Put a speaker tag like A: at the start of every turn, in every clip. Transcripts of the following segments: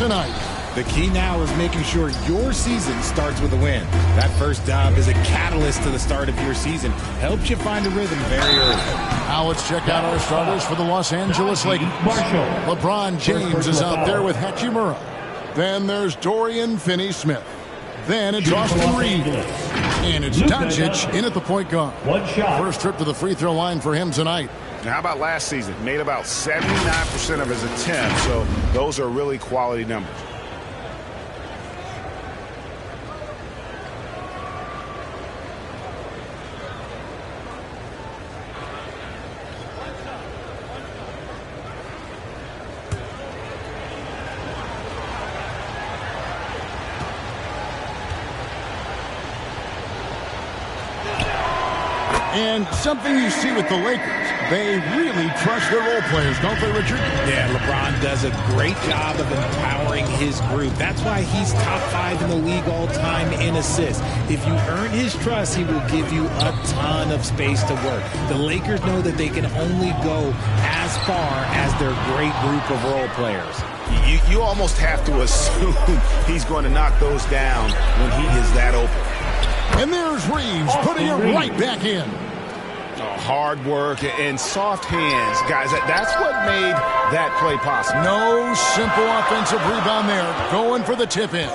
A: tonight.
B: The key now is making sure your season starts with a win. That first dub is a catalyst to the start of your season. Helps you find a rhythm very early.
A: Now let's check out our starters for the Los Angeles Lakers. LeBron James is out there with Hachimura. Then there's Dorian Finney-Smith. Then it's Austin Reeves. And it's Doncic in at the point guard. First trip to the free throw line for him tonight.
C: Now, how about last season? Made about 79% of his attempts, so those are really quality numbers.
A: And something you see with the Lakers, they really trust their role players, don't they, Richard?
B: Yeah, LeBron does a great job of empowering his group. That's why he's top 5 in the league all time in assists. If you earn his trust, he will give you a ton of space to work. The Lakers know that they can only go as far as their great group of role players.
C: You almost have to assume he's going to knock those down when he is that open.
A: And there's Reeves putting it right back in.
C: Hard work and soft hands. Guys, that's what made that play possible.
A: No simple offensive rebound there. Going for the tip in.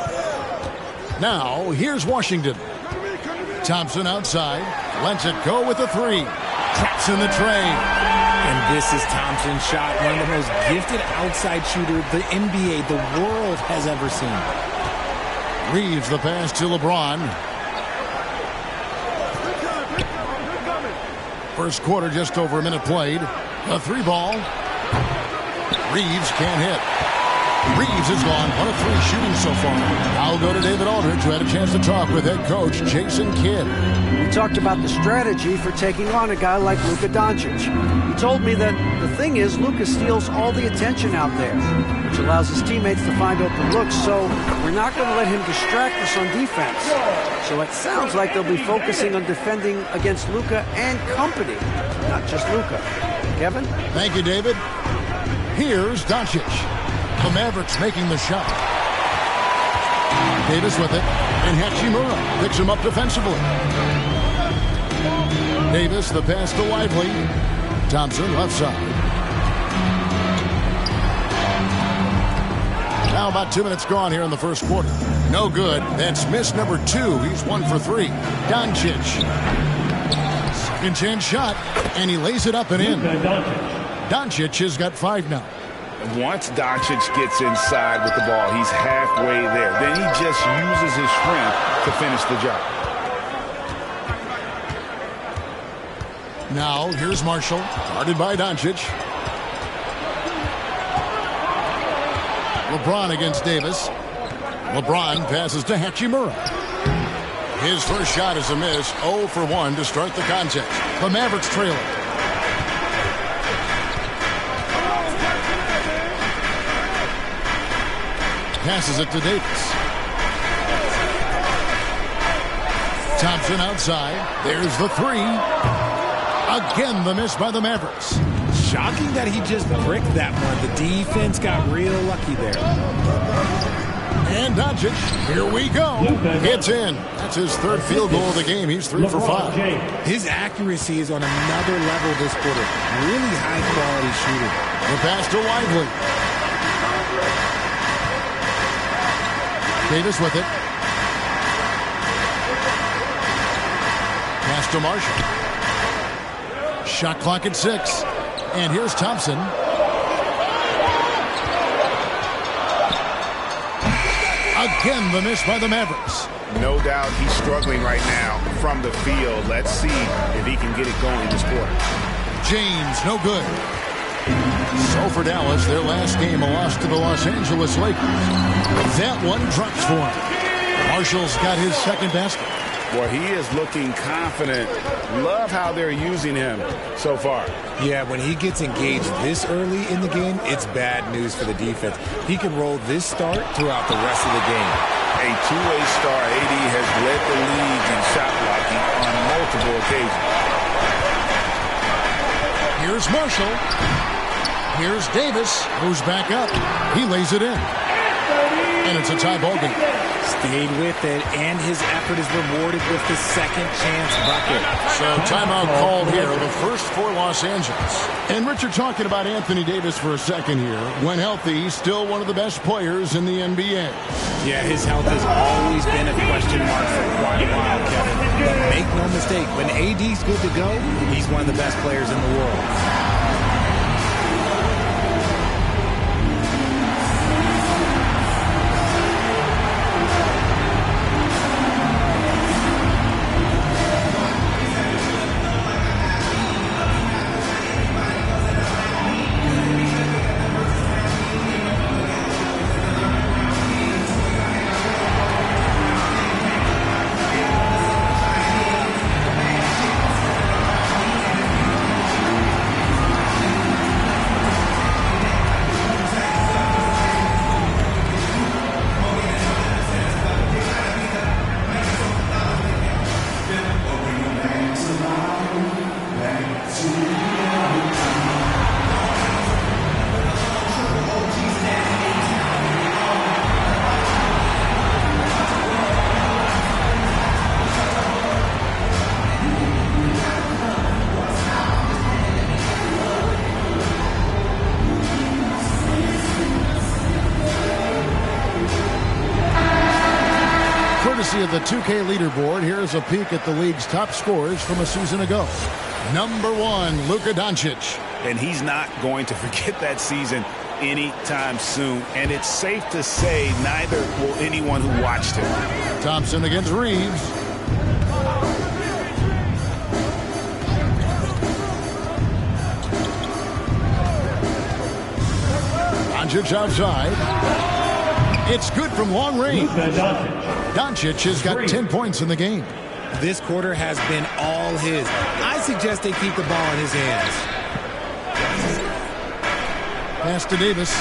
A: Now, here's Washington. Thompson outside. Lets it go with a 3. Traps in the tray.
B: And this is Thompson's shot. One of the most gifted outside shooters the NBA, the world has ever seen.
A: Reeves the pass to LeBron. First quarter, just over a minute played. A 3 ball. Reeves can't hit. Reeves is gone. 1 of 3 shooting so far. I'll go to David Aldridge, who had a chance to talk with head coach Jason Kidd.
D: We talked about the strategy for taking on a guy like Luka Doncic. He told me that the thing is Luka steals all the attention out there, which allows his teammates to find open looks, so we're not going to let him distract us on defense. So it sounds like they'll be focusing on defending against Luka and company, not just Luka. Kevin?
A: Thank you, David. Here's Doncic. The Mavericks making the shot. Davis with it. And Hachimura picks him up defensively. Davis, the pass to Lively. Thompson, left side. Now about 2 minutes gone here in the first quarter. No good. That's miss number 2. He's 1 for 3. Doncic. Second chance shot. And he lays it up and in. Doncic has got 5 now.
C: Once Doncic gets inside with the ball, he's halfway there. Then he just uses his strength to finish the job.
A: Now, here's Marshall, guarded by Doncic. LeBron against Davis. LeBron passes to Hachimura. His first shot is a miss, 0 for 1 to start the contest. The Mavericks trail it. Passes it to Davis. Thompson outside. There's the 3. Again, the miss by the Mavericks.
B: Shocking that he just bricked that one. The defense got real lucky there.
A: And Doncic, here we go. It's in. That's his 3rd field goal of the game. He's 3 for 5.
B: His accuracy is on another level this quarter. Really high-quality shooter.
A: The pass to Lively. Davis with it. Pass to Marshall. Shot clock at 6. And here's Thompson. Again, the miss by the Mavericks.
C: No doubt he's struggling right now from the field. Let's see if he can get it going this quarter.
A: James, no good. So for Dallas, their last game, a loss to the Los Angeles Lakers. That one drops for him. Marshall's got his 2nd basket.
C: Boy, he is looking confident. Love how they're using him so far.
B: Yeah, when he gets engaged this early in the game, it's bad news for the defense. He can roll this start throughout the rest of the game.
C: A two-way star, AD has led the league in shot blocking on multiple occasions.
A: Here's Marshall. Here's Davis, who's back up. He lays it in. And it's a tie ball game.
B: Stayed with it, and his effort is rewarded with the second chance bucket.
A: So timeout called here, the first for Los Angeles. And Richard, talking about Anthony Davis for a second here. When healthy, still one of the best players in the NBA.
B: Yeah, his health has always been a question mark for quite a while, Kevin. But make no mistake, when AD's good to go, he's one of the best players in the world.
A: Courtesy of the 2K leaderboard, here's a peek at the league's top scorers from a season ago. Number 1, Luka Doncic.
C: And he's not going to forget that season anytime soon. And it's safe to say neither will anyone who watched him.
A: Thompson against Reeves. Doncic outside. It's good from long range. Doncic has got 10 points in the game.
B: This quarter has been all his. I suggest they keep the ball in his hands.
A: Pass to Davis.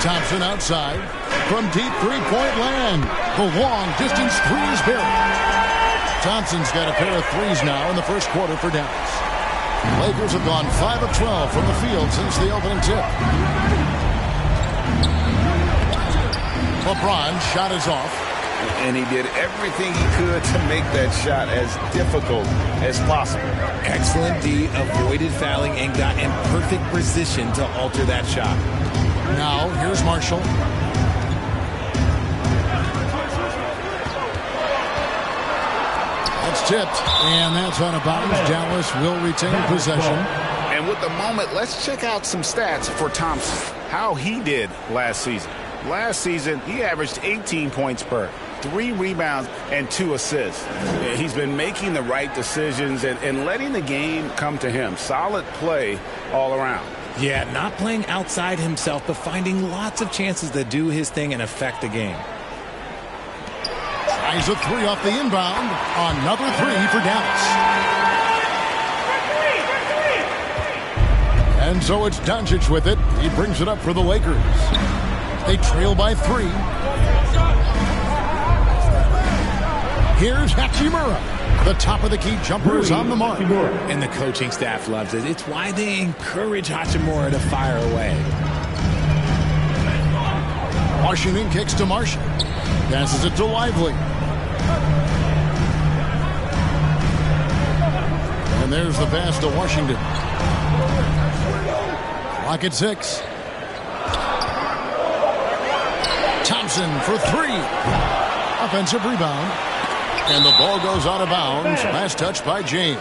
A: Thompson outside. From deep three-point land. The long distance three is buried. Thompson's got a pair of threes now in the first quarter for Dallas. Lakers have gone 5 of 12 from the field since the opening tip. LeBron's shot is off.
C: And he did everything he could to make that shot as difficult as possible.
B: Excellent D, avoided fouling and got in perfect position to alter that shot.
A: Now, here's Marshall. That's tipped, and that's out of bounds. Dallas will retain possession.
C: And with the moment, let's check out some stats for Thompson. How he did last season. Last season, he averaged 18 points per, 3 rebounds, and 2 assists. He's been making the right decisions and letting the game come to him. Solid play all around.
B: Yeah, not playing outside himself, but finding lots of chances to do his thing and affect the game.
A: Tries a 3 off the inbound. Another 3 for Dallas. And so it's Doncic with it. He brings it up for the Lakers. They trail by 3. Here's Hachimura. The top of the key jumper is on the mark.
B: And the coaching staff loves it. It's why they encourage Hachimura to fire away.
A: Washington kicks to Marshall. Passes it to Lively. And there's the pass to Washington. Clock at 6. Thompson for 3. Offensive rebound. And the ball goes out of bounds. Last touch by James.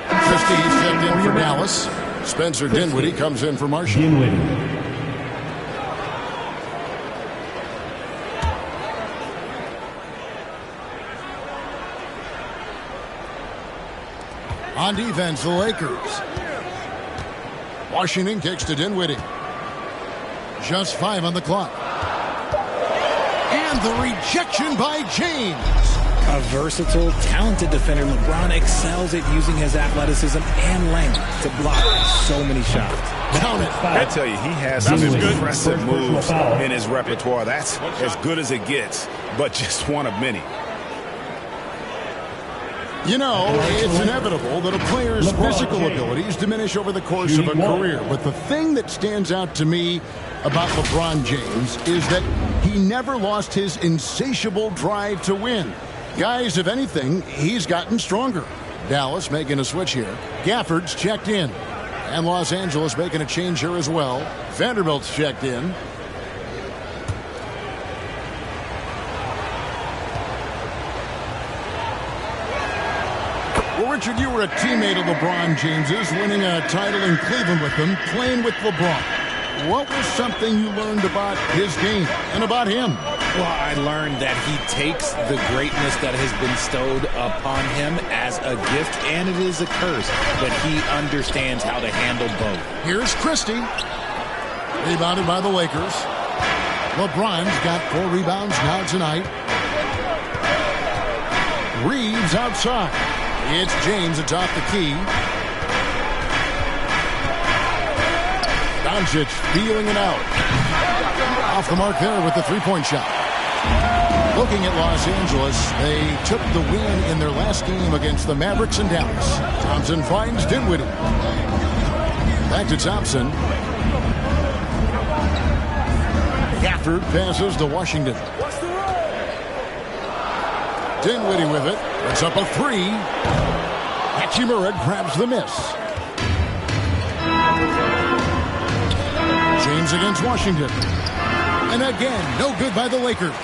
A: Christie stepped in for Dallas. Spencer Dinwiddie comes in for Marshall. On defense, the Lakers. Washington kicks to Dinwiddie. Just 5 on the clock. And the rejection by James.
B: A versatile, talented defender, LeBron excels at using his athleticism and length to block so many shots.
A: Count it.
C: I tell you, he has some impressive moves in his repertoire. That's as good as it gets, but just one of many.
A: You know, it's inevitable that a player's physical abilities diminish over the course of a career. But the thing that stands out to me about LeBron James is that he never lost his insatiable drive to win. Guys, if anything, he's gotten stronger. Dallas making a switch here. Gafford's checked in. And Los Angeles making a change here as well. Vanderbilt's checked in. Well, Richard, you were a teammate of LeBron James's, winning a title in Cleveland with him, playing with LeBron. What was something you learned about his game and about him?
B: Well, I learned that he takes the greatness that has been bestowed upon him as a gift, and it is a curse, but he understands how to handle both.
A: Here's Christie. Rebounded by the Lakers. LeBron's got 4 rebounds now tonight. Reeves outside. It's James atop the key. Doncic feeling it out. Off the mark there with the three-point shot. Looking at Los Angeles, they took the win in their last game against the Mavericks in Dallas. Thompson finds Dinwiddie. Back to Thompson. Gafford passes to Washington. Dinwiddie with it. It's up a 3. Hachimura grabs the miss. James against Washington. And again, no good by the Lakers.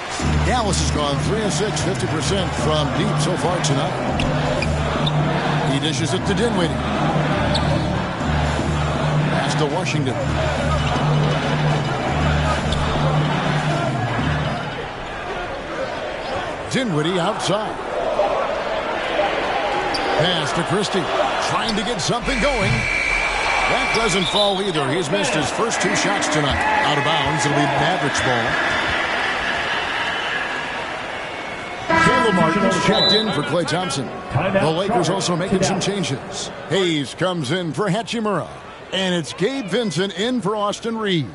A: Dallas has gone 3 of 6, 50% from deep so far tonight. He dishes it to Dinwiddie. Pass to Washington. Dinwiddie outside. Pass to Christie. Trying to get something going. That doesn't fall either. He's missed his first 2 shots tonight. Out of bounds. It'll be Mavericks ball. Caleb Martin's checked in for Klay Thompson. The Lakers also making some changes. Hayes comes in for Hachimura. And it's Gabe Vincent in for Austin Reeves.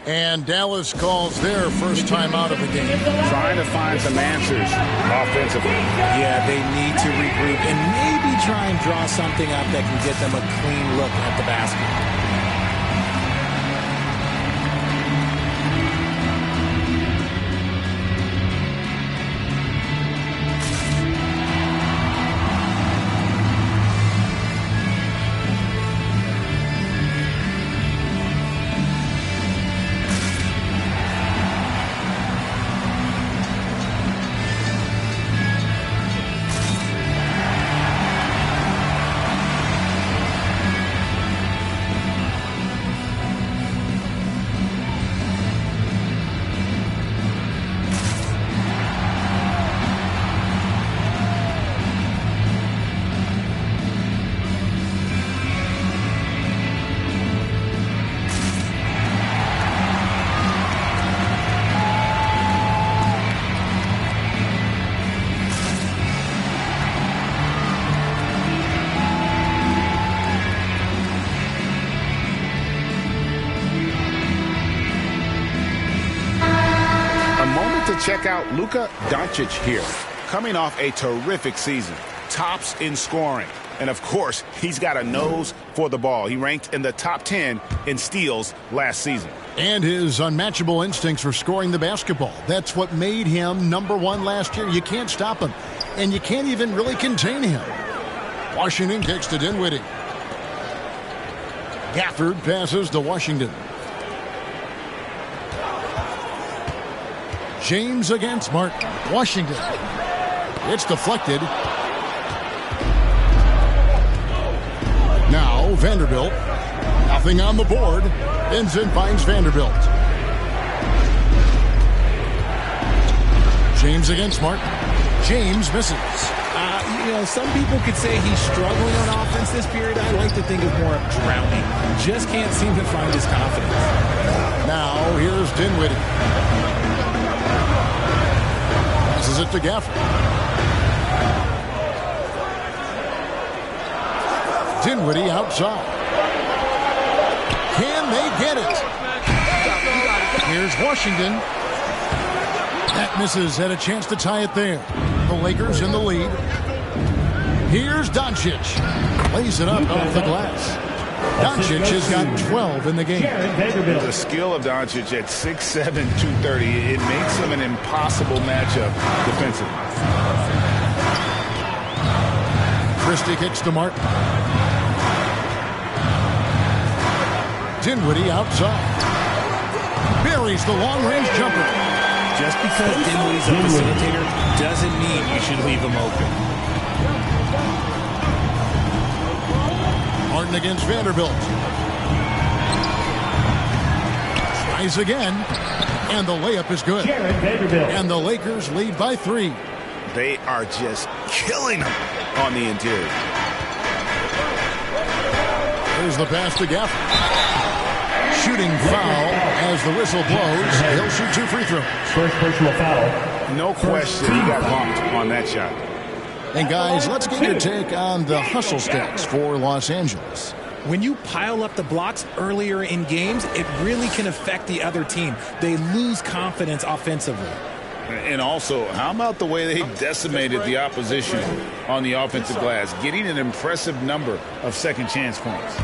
A: And Dallas calls their first time out of the game.
C: Trying to find some answers offensively.
B: Yeah, they need to regroup and maybe try and draw something up that can get them a clean look at the basket.
C: Check out Luka Doncic here, coming off a terrific season, tops in scoring. And, of course, he's got a nose for the ball. He ranked in the top 10 in steals last season.
A: And his unmatchable instincts for scoring the basketball. That's what made him #1 last year. You can't stop him, and you can't even really contain him. Washington kicks to Dinwiddie. Gafford passes to Washington. James against Martin. Washington. It's deflected. Now Vanderbilt. Nothing on the board. Vincent finds Vanderbilt. James against Martin. James misses.
B: Some people could say he's struggling on offense this period. I like to think of more of drowning. Just can't seem to find his confidence.
A: Now here's Dinwiddie. Passes it to Gafford. Dinwiddie outside. Can they get it? Here's Washington. That misses. Had a chance to tie it there. The Lakers in the lead. Here's Doncic. Lays it up off the glass. Doncic has got 12 in the game.
C: The skill of Doncic at 6'7", 230, it makes him an impossible matchup defensively.
A: Christie kicks to Martin. Dinwiddie outside. Buries the long-range jumper.
B: Just because Dinwiddie's a facilitator doesn't mean you should leave him open.
A: Martin against Vanderbilt. Tries again. And the layup is good. And the Lakers lead by 3.
C: They are just killing him on the interior.
A: There's the pass to Gafford. Shooting foul as the whistle blows. He'll shoot 2 free throws.
E: First personal foul.
C: No question he got bumped on that shot.
A: And guys, let's get your take on the hustle stats for Los Angeles.
B: When you pile up the blocks earlier in games, it really can affect the other team. They lose confidence offensively.
C: And also, how about the way they decimated the opposition on the offensive glass, getting an impressive number of second chance points.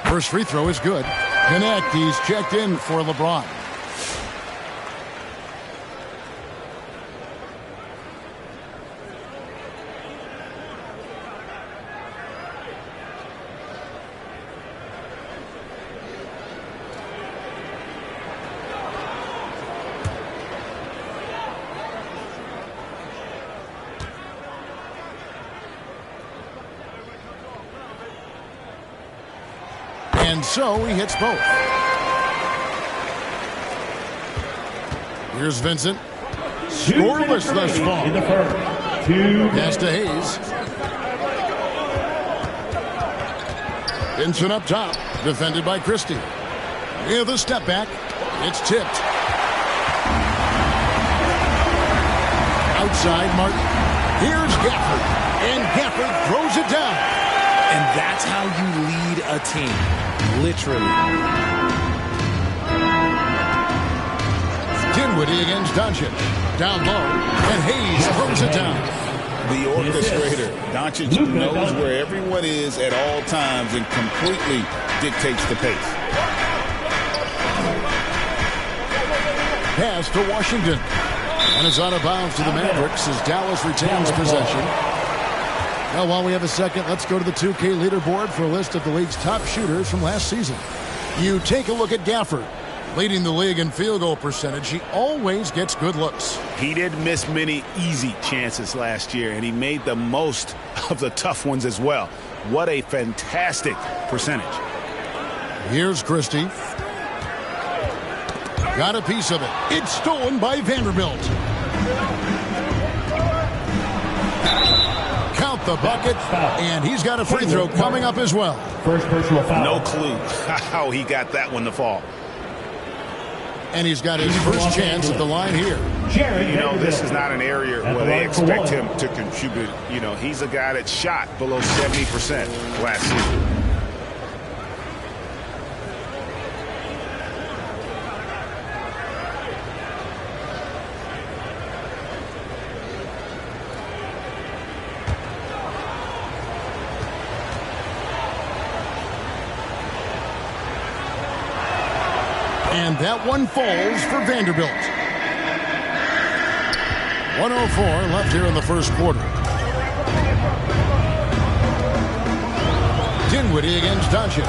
A: First free throw is good. Connect, he's checked in for LeBron. And so he hits both. Here's Vincent. Scoreless thus far. Pass to Hayes. Vincent up top. Defended by Christie. With a step back. It's tipped. Outside Martin. Here's Gafford. And Gafford throws it down.
B: And that's how you lead a team. Literally.
A: Dinwiddie against Doncic. Down low. And Hayes throws it down.
C: The orchestrator. Doncic knows where everyone is at all times and completely dictates the pace.
A: Pass to Washington. And it's out of bounds to the Mavericks as Dallas retains possession. Now, while we have a second, let's go to the 2K leaderboard for a list of the league's top shooters from last season. You take a look at Gafford. Leading the league in field goal percentage, he always gets good looks.
C: He didn't miss many easy chances last year, and he made the most of the tough ones as well. What a fantastic percentage.
A: Here's Christie. Got a piece of it. It's stolen by Vanderbilt. Count the bucket, and he's got a free throw coming up as well.
E: First personal foul.
C: No clue how he got that one to fall.
A: And he's got his first chance at the line here.
C: You know, this is not an area where they expect him to contribute. You know, he's a guy that shot below 70% last season.
A: And that one falls for Vanderbilt. 1:04 left here in the first quarter. Dinwiddie against Doncic.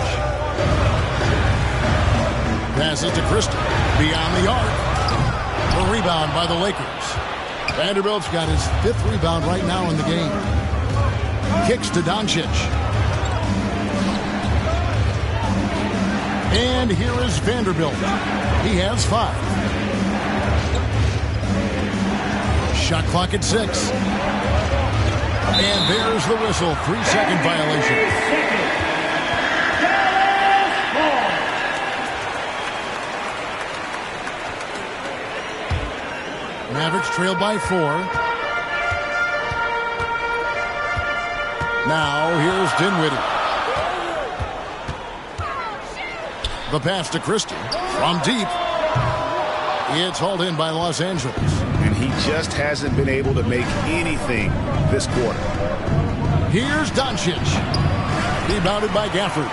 A: Passes to Christie. Beyond the arc. A rebound by the Lakers. Vanderbilt's got his 5th rebound right now in the game. Kicks to Doncic. And here is Vanderbilt. He has 5. Shot clock at 6. And there's the whistle. 3-second violation. Mavericks trail by 4. Now here's Dinwiddie. The pass to Christie. From deep. It's hauled in by Los Angeles.
C: And he just hasn't been able to make anything this quarter.
A: Here's Doncic. Rebounded by Gafford.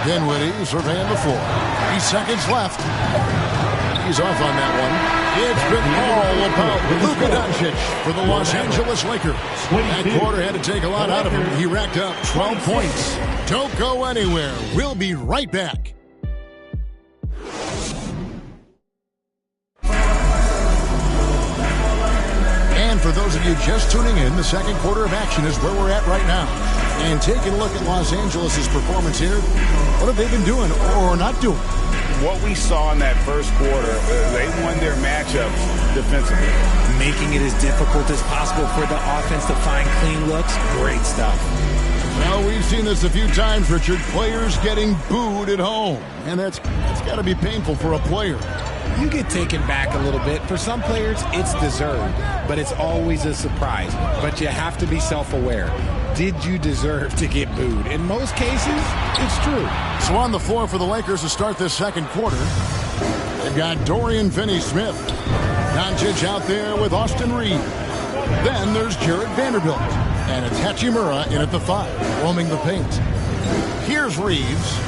A: Dinwiddie surveying the floor. 3 seconds left. He's off on that one. It's been all about Luka Doncic for the Los Angeles Lakers. That quarter had to take a lot out of him. He racked up 12 points. Don't go anywhere. We'll be right back. And for those of you just tuning in, the second quarter of action is where we're at right now. And taking a look at Los Angeles' performance here, what have they been doing or not doing?
C: What we saw in that first quarter, they won their matchups defensively.
B: Making it as difficult as possible for the offense to find clean looks. Great stuff.
A: Well, we've seen this a few times, Richard. Players getting booed at home. And that's got to be painful for a player.
B: You get taken back a little bit. For some players, it's deserved, but it's always a surprise. But you have to be self-aware. Did you deserve to get booed? In most cases, it's true.
A: So on the floor for the Lakers to start this second quarter, they've got Dorian Finney-Smith. Doncic out there with Austin Reeves. Then there's Jared Vanderbilt. And it's Hachimura in at the 5, roaming the paint. Here's Reeves.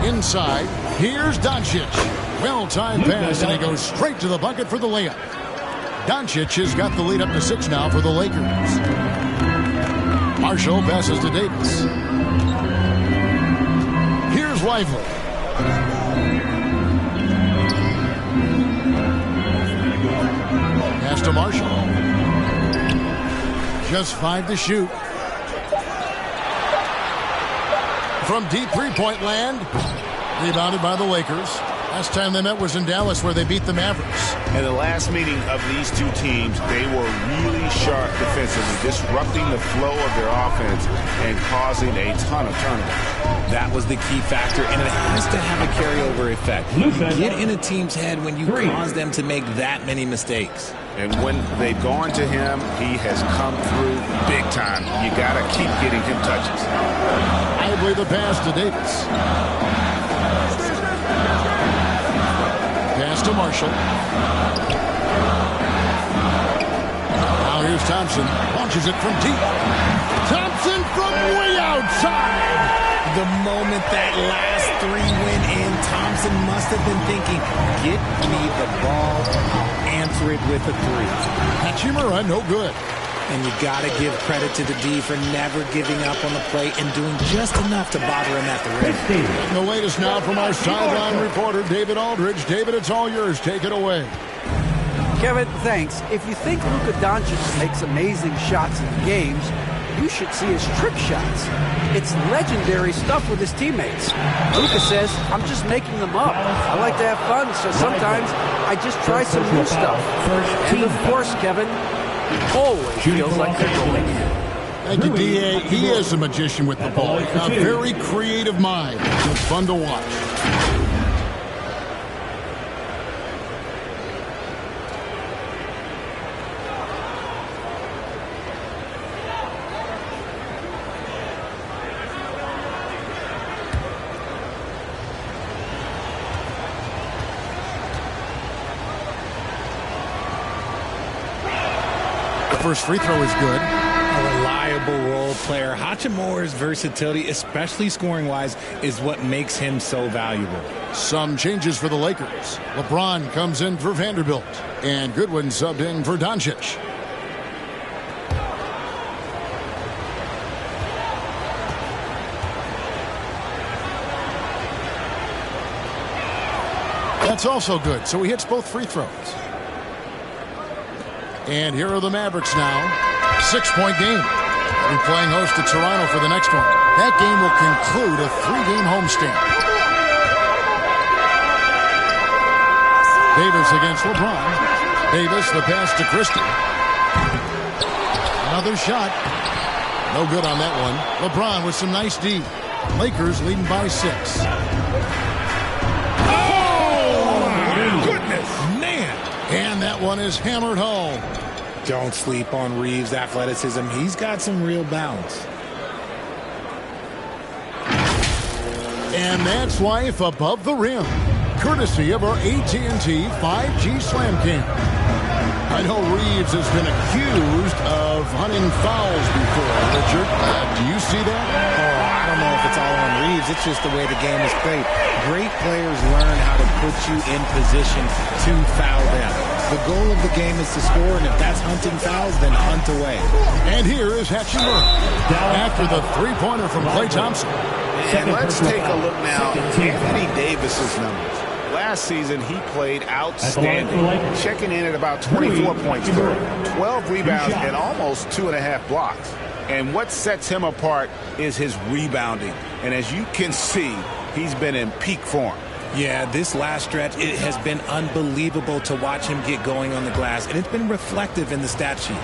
A: Inside, here's Doncic. Well-timed pass, and he goes straight to the bucket for the layup. Doncic has got the lead up to 6 now for the Lakers. Marshall passes to Davis. Here's Lively. Pass to Marshall. Just 5 to shoot. From deep three-point land. Rebounded by the Lakers. Last time they met was in Dallas, where they beat the Mavericks.
C: In the last meeting of these two teams, they were really sharp defensively, disrupting the flow of their offense and causing a ton of turnovers.
B: That was the key factor, and it has to have a carryover effect. You get in a team's head when you cause them to make that many mistakes.
C: And when they've gone to him, he has come through big time. You got to keep getting him touches.
A: I believe the pass to Davis. Pass to Marshall. Now here's Thompson. Launches it from deep. Thompson from way outside.
B: The moment that last 3 went in, Thompson must have been thinking, get me the ball, I'll answer it with a 3.
A: Hachimura, no good.
B: And you got to give credit to the D for never giving up on the play and doing just enough to bother him at the rim.
A: The latest now from our sideline reporter, David Aldridge. David, it's all yours. Take it away.
D: Kevin, thanks. If you think Luka Doncic makes amazing shots in games, you should see his trick shots. It's legendary stuff with his teammates. Luka says, I'm just making them up. I like to have fun, so sometimes I just try some new stuff. And of course, Kevin, always feels like controlling you.
A: Thank you, D.A. He is a magician with the ball. A very creative mind. It's fun to watch. First free throw is good.
B: A reliable role player. Hachimura's versatility, especially scoring-wise, is what makes him so valuable.
A: Some changes for the Lakers. LeBron comes in for Vanderbilt. And Goodwin subbed in for Doncic. That's also good. So he hits both free throws. And here are the Mavericks now. 6-point game. They'll be playing host to Toronto for the next one. That game will conclude a 3-game homestand. Davis against LeBron. Davis, the pass to Christie. Another shot. No good on that one. LeBron with some nice D. Lakers leading by 6. Oh, my goodness. Man. And that one is hammered home.
B: Don't sleep on Reeves' athleticism. He's got some real bounce.
A: And that's life above the rim, courtesy of our AT&T 5G Slam Cam. I know Reeves has been accused of hunting fouls before, Richard. Do you see that?
B: Oh, I don't know if it's all on Reeves. It's just the way the game is played. Great players learn how to put you in position to foul them. The goal of the game is to score, and if that's hunting fouls, then hunt away.
A: And here is Hachimura after the three-pointer from Klay Thompson.
C: And let's take a look now at Anthony Davis's numbers. Last season, he played outstanding, checking in at about 24 points per 12 rebounds and almost 2.5 blocks. And what sets him apart is his rebounding. And as you can see, he's been in peak form.
B: Yeah, this last stretch, it has been unbelievable to watch him get going on the glass, and it's been reflective in the stat sheet.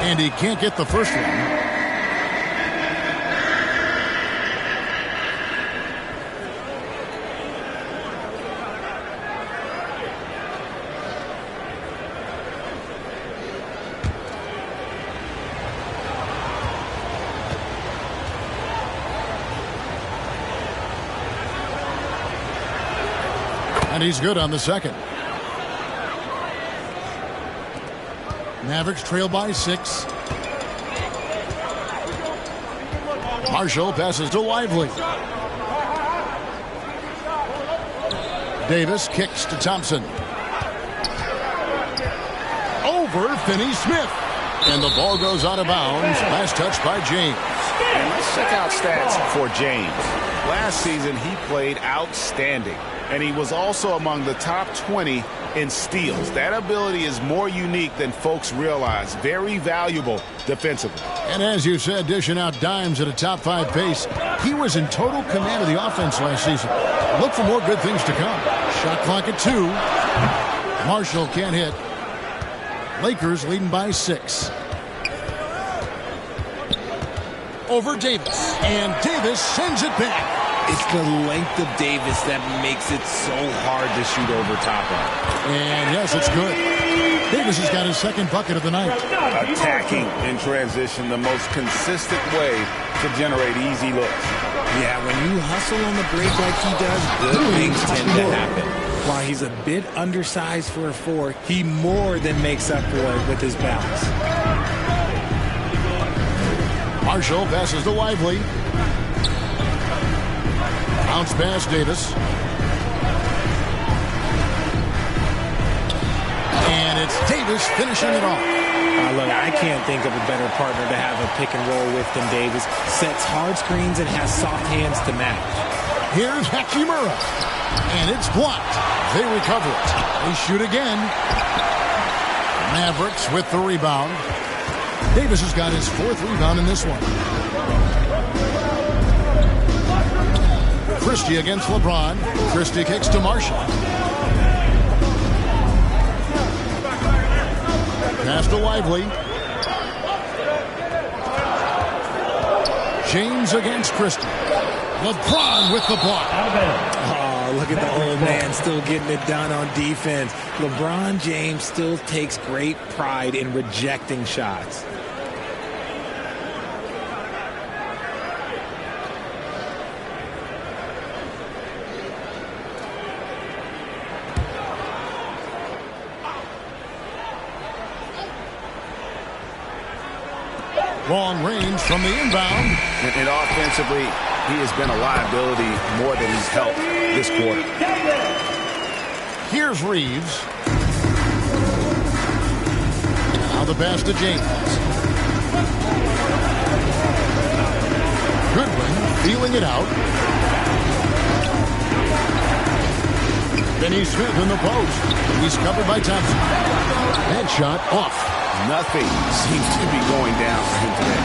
A: And he can't get the first one. And he's good on the second. Mavericks trail by 6. Marshall passes to Lively. Davis kicks to Thompson. Over Finney-Smith. And the ball goes out of bounds. Last touch by James.
C: And let's check out stats for James. Last season, he played outstanding. And he was also among the top 20 in steals. That ability is more unique than folks realize. Very valuable defensively.
A: And as you said, dishing out dimes at a top 5 pace. He was in total command of the offense last season. Look for more good things to come. Shot clock at 2. Marshall can't hit. Lakers leading by 6. Over Davis. And Davis sends it back.
B: It's the length of Davis that makes it so hard to shoot over top of.
A: And yes, it's good. Davis has got his second bucket of the night.
C: Attacking in transition, the most consistent way to generate easy looks.
B: Yeah, when you hustle on the break like he does, good things tend to happen. While he's a bit undersized for a 4, he more than makes up for it with his bounce.
A: Marshall passes to Lively. Bounce pass, Davis. And it's Davis finishing it off.
B: Look, I can't think of a better partner to have a pick and roll with than Davis. Sets hard screens and has soft hands to match.
A: Here's Hachimura. And it's blocked. They recover it. They shoot again. Mavericks with the rebound. Davis has got his 4th rebound in this one. Christie against LeBron. Christie kicks to Marshall. Pass to Lively. James against Christie. LeBron with the block.
B: Oh, look at the old man still getting it done on defense. LeBron James still takes great pride in rejecting shots.
A: Long range from the inbound.
C: And offensively, he has been a liability more than he's helped this quarter.
A: Here's Reeves. Now the pass to James. Goodwin feeling it out. Finney-Smith in the post. He's covered by Thompson. That shot off.
C: Nothing seems to be going down for him today.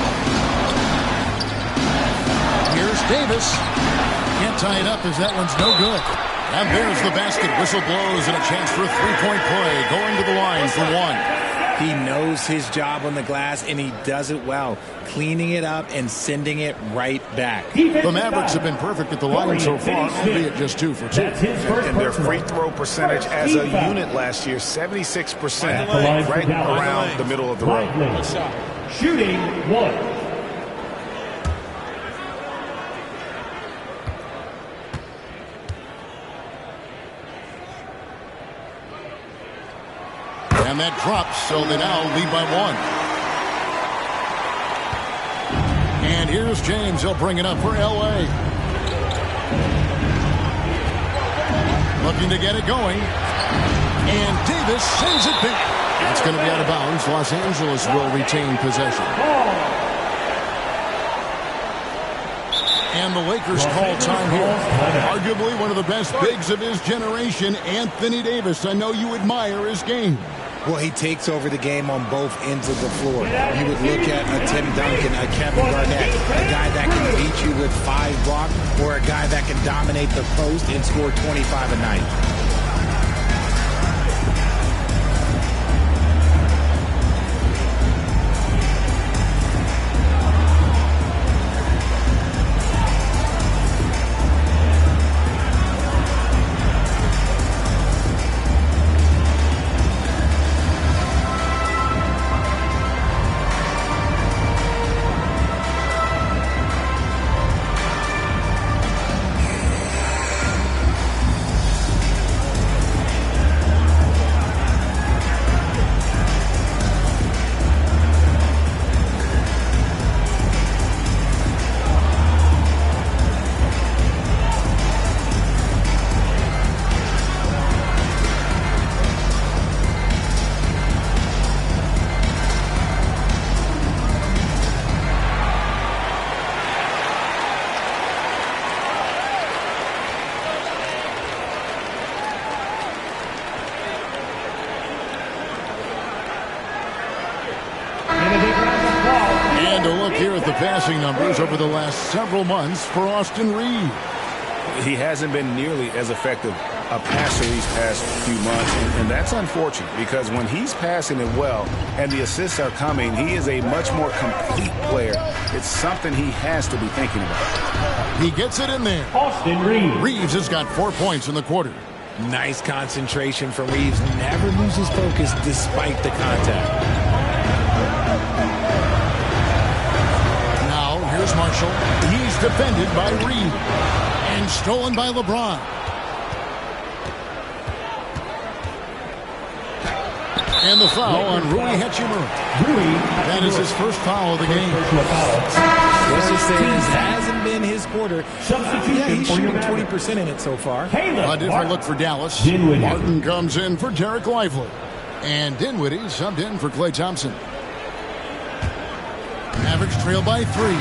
A: Here's Davis. Can't tie it up as that one's no good. And there's the basket. Whistle blows and a chance for a 3-point play. Going to the line for 1.
B: He knows his job on the glass, and he does it well, cleaning it up and sending it right back.
A: The Mavericks have been perfect at the line so far, albeit just 2 for 2.
C: And their free throw percentage as a unit last year, 76%, right around the middle of the road.
E: Shooting 1.
A: And that drops, so they now lead by 1. And here's James. He'll bring it up for L.A. Looking to get it going. And Davis sends it back. It's going to be out of bounds. Los Angeles will retain possession. And the Lakers call time here. Arguably one of the best bigs of his generation, Anthony Davis. I know you admire his game.
B: Well, he takes over the game on both ends of the floor. You would look at a Tim Duncan, a Kevin Garnett, a guy that can beat you with 5 blocks, or a guy that can dominate the post and score 25 a night.
A: Passing numbers over the last several months for Austin Reed.
C: He hasn't been nearly as effective a passer these past few months, and that's unfortunate because when he's passing it well and the assists are coming, he is a much more complete player. It's something he has to be thinking about.
A: He gets it in there.
E: Austin Reeves.
A: Reeves has got 4 points in the quarter.
B: Nice concentration from Reeves. Never loses focus despite the contact.
A: Here's Marshall. He's defended by Reed. And stolen by LeBron. And the foul on Rui Hachimura. That is his first foul of the game.
B: Let's just say this hasn't been his quarter. Yeah, he's shooting 20% in it so far.
A: A different look for Dallas. Martin comes in for Derek Lively. And Dinwiddie subbed in for Klay Thompson. Mavericks trail by 3.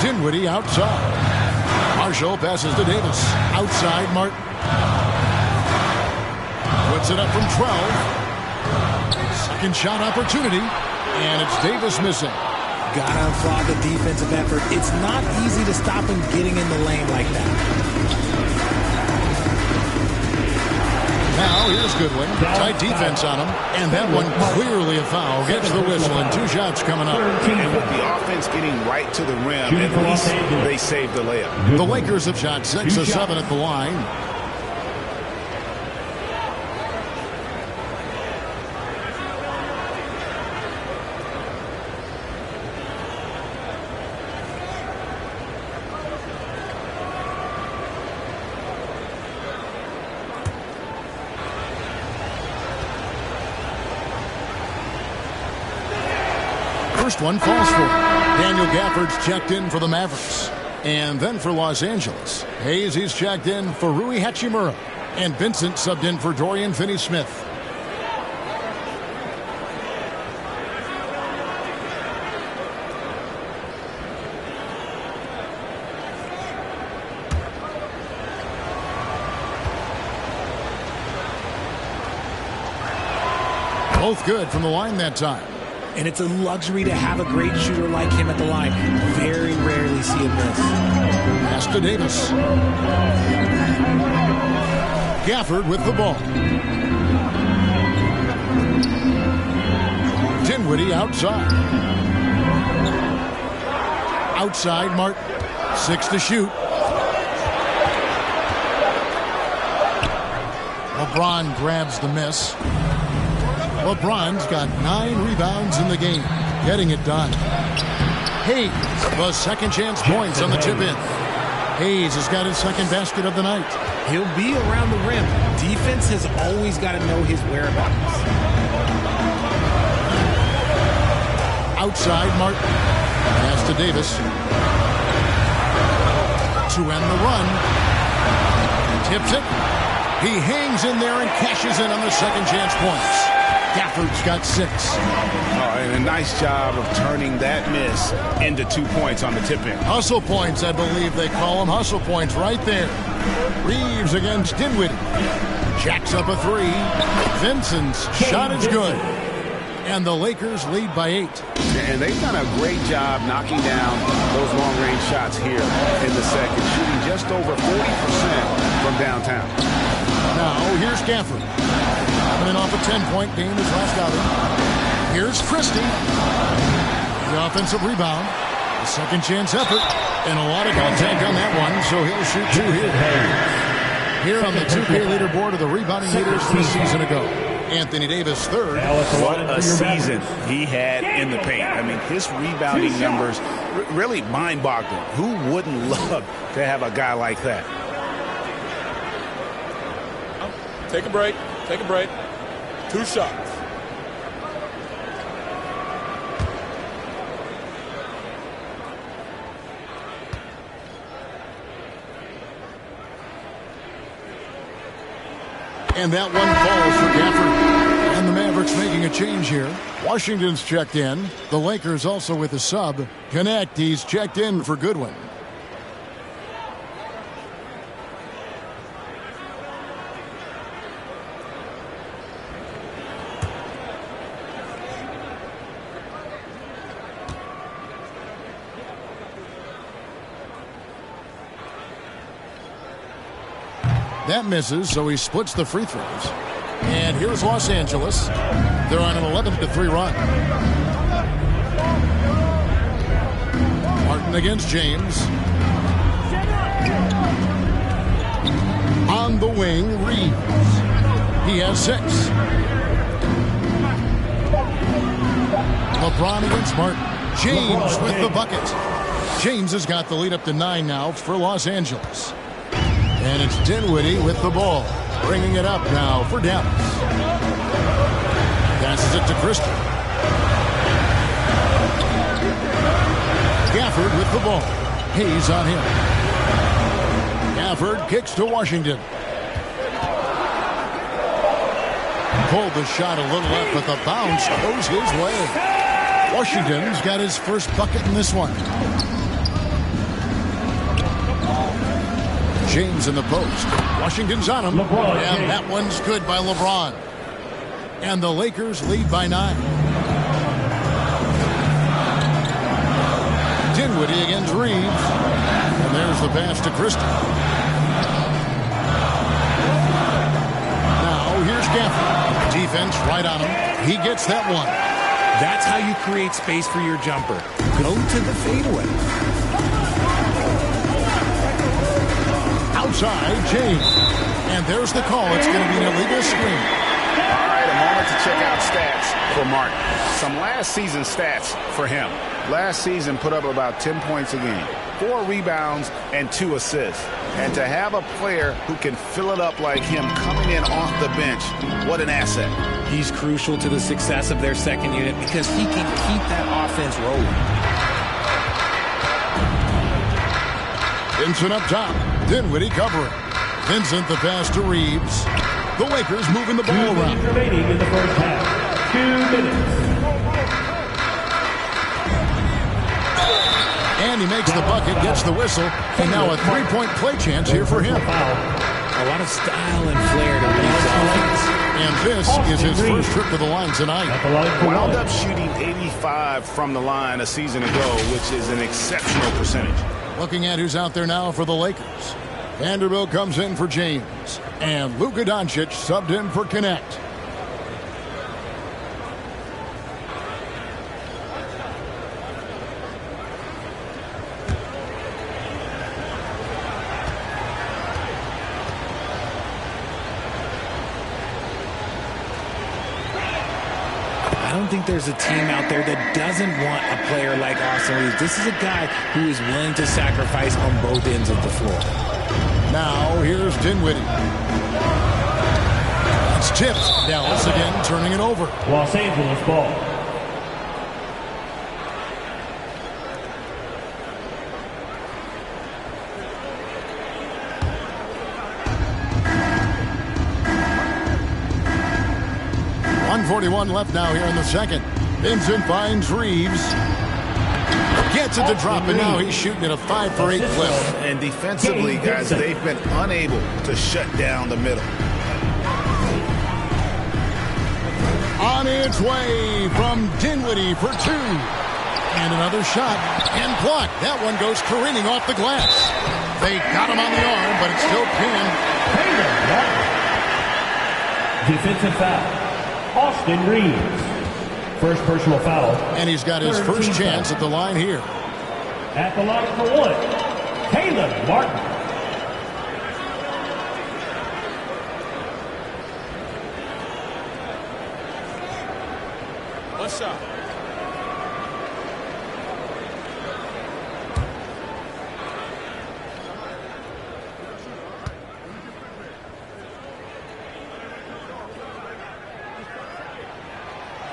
A: Dinwiddie outside. Marshall passes to Davis. Outside Martin. Puts it up from 12. Second shot opportunity. And it's Davis missing.
B: Gotta applaud the defensive effort. It's not easy to stop him getting in the lane like that.
A: Now here's Goodwin. Tight defense on him. And that one clearly a foul. Gets the whistle and 2 shots coming up.
C: And with the offense getting right to the rim, at least they saved the layup.
A: The Lakers have shot 6 of 7 at the line. First one falls for him. Daniel Gafford's checked in for the Mavericks. And then for Los Angeles, Hayes, he's checked in for Rui Hachimura. And Vincent subbed in for Dorian Finney-Smith. Both good from the line that time.
B: And it's a luxury to have a great shooter like him at the line. Very rarely see him miss.
A: Pass to Davis. Gafford with the ball. Dinwiddie outside. Outside Martin. 6 to shoot. LeBron grabs the miss. LeBron's got 9 rebounds in the game, getting it done. Hayes, the second chance points on the tip-in. Hayes has got his second basket of the night.
B: He'll be around the rim. Defense has always got to know his whereabouts.
A: Outside, Martin. Pass to Davis. To end the run. Tips it. He hangs in there and cashes in on the second chance points. Gafford's got 6.
C: And a nice job of turning that miss into 2 points on the tip-in.
A: Hustle points, I believe they call them. Hustle points right there. Reeves against Dinwiddie. Jacks up a 3. Vincent's shot is good. And the Lakers lead by 8.
C: And they've done a great job knocking down those long-range shots here in the second, shooting just over 40% from downtown.
A: Now, here's Gafford. Coming off a 10-point game his last outing. Here's Christie. The offensive rebound. A second chance effort. And a lot of contact on that one, so he'll shoot 2 here. Here on the 2K leaderboard of the rebounding leaders from a season ago. Anthony Davis, 3rd.
C: What a season he had in the paint. I mean, his rebounding numbers really mind-boggling. Who wouldn't love to have a guy like that?
F: Take a break. Take a break. 2 shots.
A: And that one falls for Gafford. And the Mavericks making a change here. Washington's checked in. The Lakers also with a sub. Connect, he's checked in for Goodwin. That misses, so he splits the free throws. And here's Los Angeles. They're on an 11-3 run. Martin against James. On the wing, Reeves. He has 6. LeBron against Martin. James with the bucket. James has got the lead up to 9 now for Los Angeles. And it's Dinwiddie with the ball. Bringing it up now for Dallas. Passes it to Christie. Gafford with the ball. Hayes on him. Gafford kicks to Washington. Pulled the shot a little left, but the bounce goes his way. Washington's got his first bucket in this one. James in the post. Washington's on him. And that one's good by LeBron. And the Lakers lead by 9. Dinwiddie against Reeves. And there's the pass to Christie. Now here's Gafford. Defense right on him. He gets that one.
B: That's how you create space for your jumper. Go to the fadeaway.
A: Outside, James. And there's the call. It's going to be an illegal screen.
C: All right, a moment to check out stats for Martin. Some last season stats for him. Last season put up about 10 points a game, 4 rebounds, and 2 assists. And to have a player who can fill it up like him coming in off the bench, what an asset.
B: He's crucial to the success of their second unit because he can keep that offense rolling.
A: Vincent up top. Dinwiddie covering. Vincent the pass to Reeves. The Lakers moving the ball around.
E: 2 minutes remaining in the first half. 2 minutes.
A: And he makes the bucket, gets the whistle, and now a 3-point play chance here for him.
B: A lot of style and flair to Reeves' offense.
A: And this is his first trip to the line tonight.
C: Wound up shooting 85 from the line a season ago, which is an exceptional percentage.
A: Looking at who's out there now for the Lakers. Vanderbilt comes in for James. And Luka Doncic subbed in for Connect.
B: don't think there's a team out there that doesn't want a player like Austin Reeves. This is a guy who is willing to sacrifice on both ends of the floor.
A: Now, here's Dinwiddie. It's tipped. Dallas again turning it over.
E: Los Angeles ball.
A: .141 left now here in the second. Vincent finds Reeves. Gets it to drop, and now he's shooting at a 5-for-8 clip.
C: And defensively, guys, they've been unable to shut down the middle.
A: On its way from Dinwiddie for two. And another shot. And blocked. That one goes careening off the glass. They got him on the arm, but it's still pinned.
E: Defensive foul. Austin Reeves. First personal foul.
A: And he's got his first chance at the line here.
E: At the line for one, Caleb Martin.
F: One shot.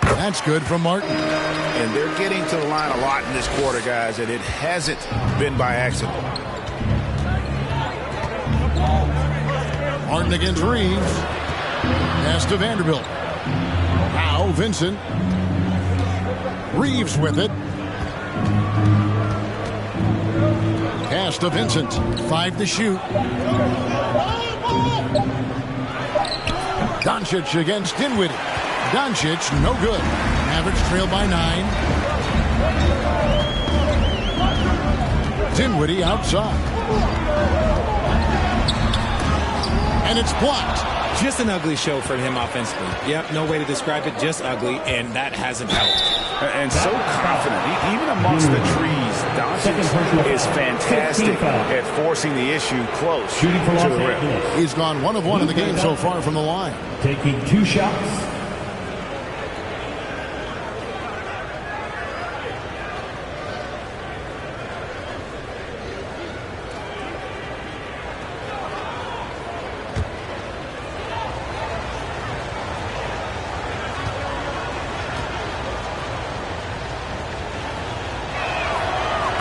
A: That's good from Martin.
C: And they're getting to the line a lot in this quarter, guys, and it hasn't been by accident.
A: Martin against Reeves. Pass to Vanderbilt. Now Vincent. Reeves with it. Pass to Vincent. 5 to shoot. Doncic against Dinwiddie. Doncic, no good. Mavericks trail by 9. Dinwiddie outside. And it's blocked.
B: Just an ugly show from him offensively. Yep, no way to describe it, just ugly, and that hasn't helped.
C: And so confident, even amongst the trees, Doncic is fantastic at forcing the issue close to the rim.
A: He's gone 1 of 1 in the game so far from the line.
E: Taking 2 shots.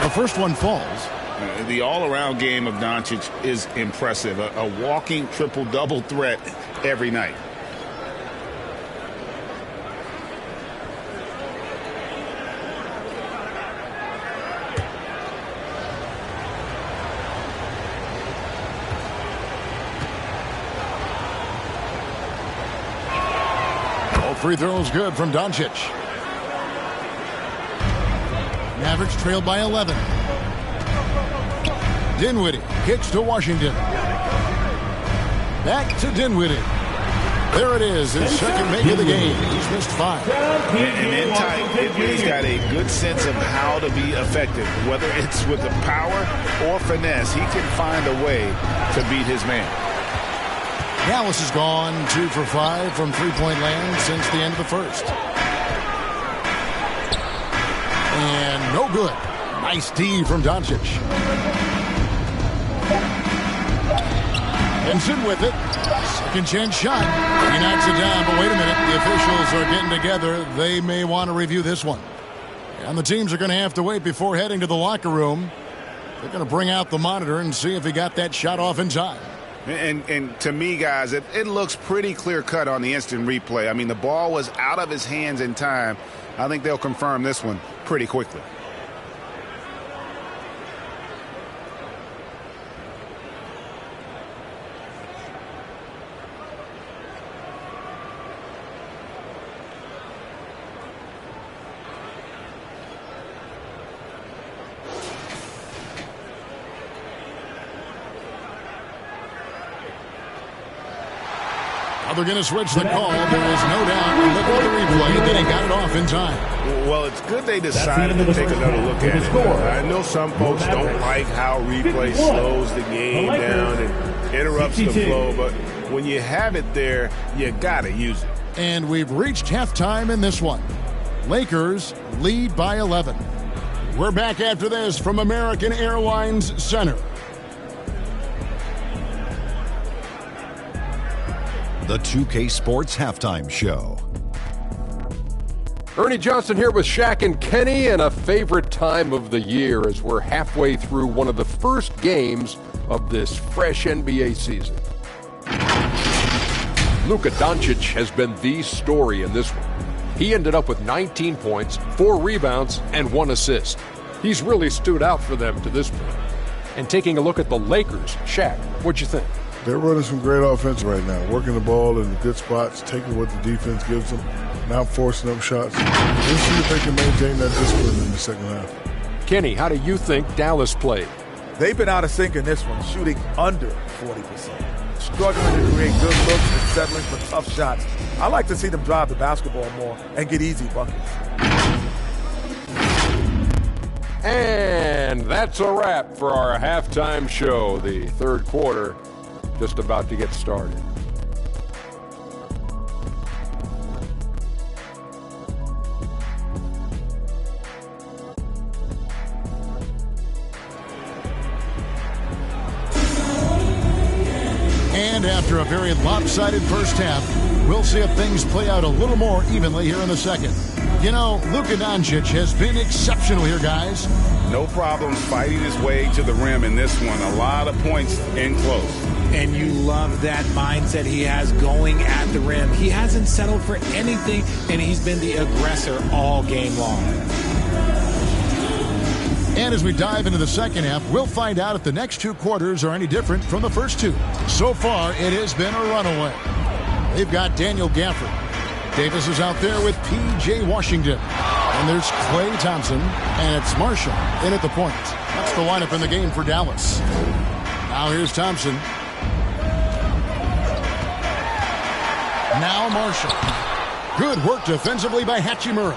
A: The first one falls.
C: The all-around game of Doncic is impressive. A walking triple-double threat every night.
A: All 3 throws good from Doncic. Mavericks trailed by 11. Dinwiddie kicks to Washington. Back to Dinwiddie. There it is, his second make of the game. He's missed 5.
C: And in tight, he's got a good sense of how to be effective. Whether it's with the power or finesse, he can find a way to beat his man.
A: Dallas has gone 2 for 5 from three-point land since the end of the first. And no good. Nice D from Doncic. Vincent with it. Second chance shot. He knocks it down, but wait a minute. The officials are getting together. They may want to review this one. And the teams are going to have to wait before heading to the locker room. They're going to bring out the monitor and see if he got that shot off in time.
C: And to me, guys, it looks pretty clear-cut on the instant replay. I mean, the ball was out of his hands in time. I think they'll confirm this one pretty quickly.
A: They're going to switch the call. There is no doubt. Look at the replay that he got it off in time.
C: Well, it's good they decided to take another look at it. I know some folks don't like how replay slows the game down and interrupts the flow, but when you have it there, you got to use it.
A: And we've reached halftime in this one. Lakers lead by 11. We're back after this from American Airlines Center.
G: The 2K Sports Halftime Show.
H: Ernie Johnson here with Shaq and Kenny, and a favorite time of the year as we're halfway through one of the first games of this fresh NBA season. Luka Doncic has been the story in this one. He ended up with 19 points, 4 rebounds, and 1 assist. He's really stood out for them to this point. And taking a look at the Lakers, Shaq, what'd you think?
I: They're running some great offense right now, working the ball in the good spots, taking what the defense gives them, not forcing up shots. We'll see if they can maintain that discipline in the second half.
H: Kenny, how do you think Dallas played?
J: They've been out of sync in this one, shooting under 40%. Struggling to create good looks and settling for tough shots. I like to see them drive the basketball more and get easy buckets.
H: And that's a wrap for our halftime show. The third quarter just about to get started.
A: And after a very lopsided first half, we'll see if things play out a little more evenly here in the second. You know, Luka Doncic has been exceptional here, guys.
C: No problems fighting his way to the rim in this one. A lot of points in close.
B: And you love that mindset he has going at the rim. He hasn't settled for anything, and he's been the aggressor all game long.
A: And as we dive into the second half, we'll find out if the next 2 quarters are any different from the first 2. So far, it has been a runaway. They've got Daniel Gafford. Davis is out there with P.J. Washington. And there's Klay Thompson, and it's Marshall in at the point. That's the lineup in the game for Dallas. Now here's Thompson. Now Marshall. Good work defensively by Hachimura.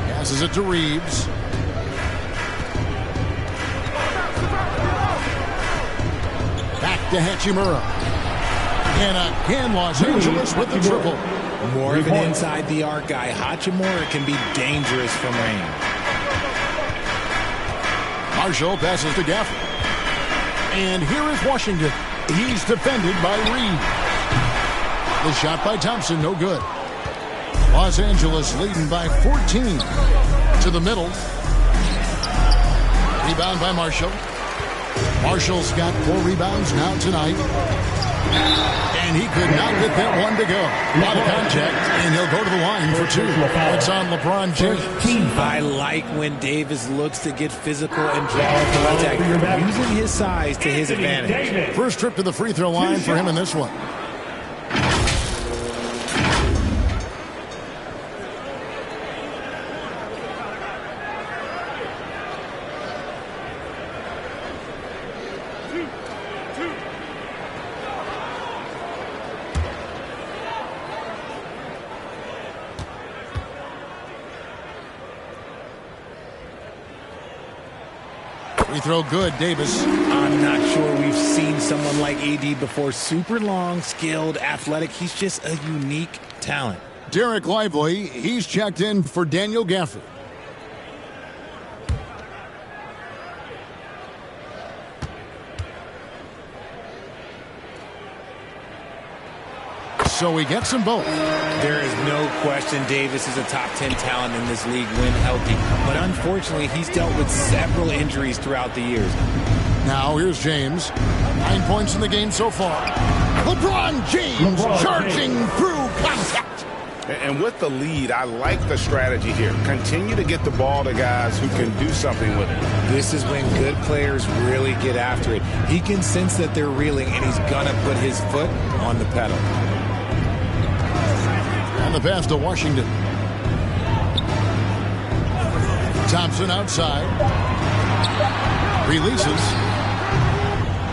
A: Passes it to Reeves. Back to Hachimura. And again, Los Angeles with the triple.
B: More of an inside the arc guy. Hachimura can be dangerous from range.
A: Marshall passes to Gafford. And here is Washington. He's defended by Reed. The shot by Thompson, no good. Los Angeles leading by 14. To the middle. Rebound by Marshall. Marshall's got 4 rebounds now tonight. And he could not get that one to go. A lot of contact, and he'll go to the line for 2. It's on LeBron James.
B: I like when Davis looks to get physical and draw contact, using his size to his advantage.
A: First trip to the free throw line for him in this one. Free throw good, Davis.
B: I'm not sure we've seen someone like AD before. Super long, skilled, athletic. He's just a unique talent.
A: Derek Lively, he's checked in for Daniel Gafford. So we get them both.
B: There is no question Davis is a top 10 talent in this league when healthy. But unfortunately, he's dealt with several injuries throughout the years.
A: Now here's James. 9 points in the game so far. LeBron James charging through contact.
C: And with the lead, I like the strategy here. Continue to get the ball to guys who can do something with it.
B: This is when good players really get after it. He can sense that they're reeling, and he's going to put his foot on the pedal.
A: On the pass to Washington. Thompson outside. Releases.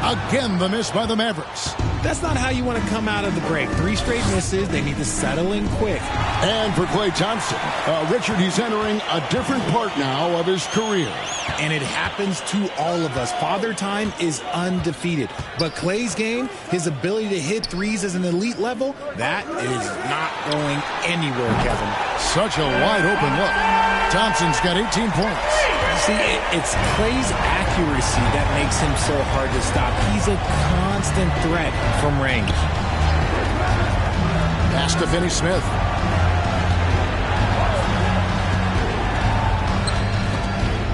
A: Again, the miss by the Mavericks.
B: That's not how you want to come out of the break. 3 straight misses. They need to settle in quick.
A: And for Klay Thompson, Richard, he's entering a different part now of his career.
B: And it happens to all of us. Father Time is undefeated. But Klay's game, his ability to hit threes as an elite level, that is not going anywhere, Kevin.
A: Such a wide open look. Thompson's got 18 points.
B: See, it's Klay's accuracy that makes him so hard to stop. He's a constant threat from range.
A: Pass to Finney-Smith.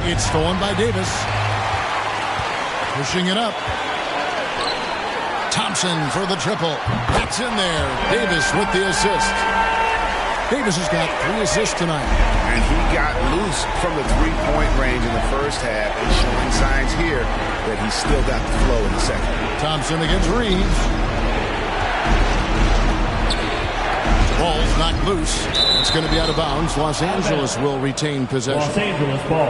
A: It's stolen by Davis. Pushing it up. Thompson for the triple. That's in there. Davis with the assist. Davis has got 3 assists tonight.
C: And he got loose from the three-point range in the first half and showing signs here that he's still got the flow in the second.
A: Thompson against Reeves. Ball's knocked loose. It's going to be out of bounds. Los Angeles will retain possession.
E: Los Angeles ball.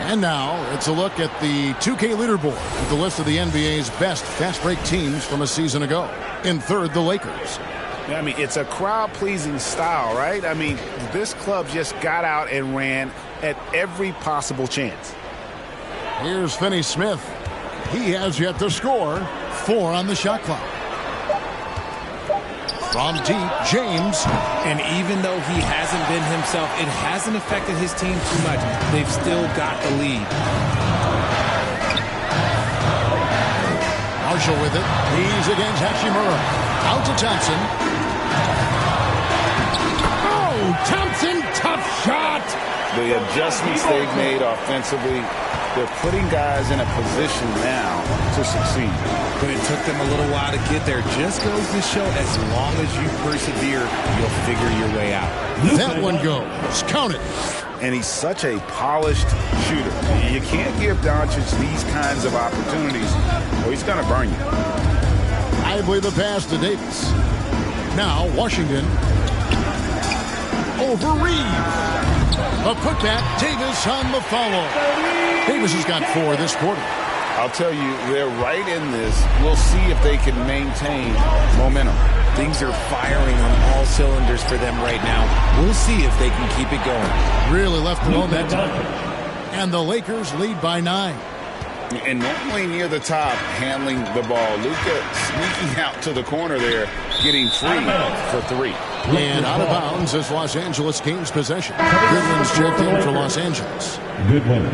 A: And now it's a look at the 2K leaderboard with the list of the NBA's best fast break teams from a season ago. In third, the Lakers.
C: I mean, it's a crowd-pleasing style, right? I mean, this club just got out and ran at every possible chance.
A: Here's Finney-Smith. He has yet to score. 4 on the shot clock. From deep, James.
B: And even though he hasn't been himself, it hasn't affected his team too much. They've still got the lead.
A: Marshall with it. He's against Hachimura. Out to Thompson. Oh, Thompson, tough shot.
C: The adjustments they've made offensively, they're putting guys in a position now to succeed.
B: But it took them a little while to get there. Just goes to show as long as you persevere, you'll figure your way out.
A: That one goes. Count it.
C: And he's such a polished shooter. You can't give Doncic these kinds of opportunities, or he's going to burn you.
A: Lively the pass to Davis. Now Washington over Reeves. A putback. Davis on the follow. Davis has got 4 this quarter.
C: I'll tell you, they're right in this. We'll see if they can maintain momentum.
B: Things are firing on all cylinders for them right now. We'll see if they can keep it going.
A: Really left alone that time. And the Lakers lead by 9.
C: And normally near the top, handling the ball. Luka sneaking out to the corner there, getting free for 3.
A: And out of bounds as Los Angeles gains possession. Goodwin's checked in for Los Angeles.
E: Goodwin.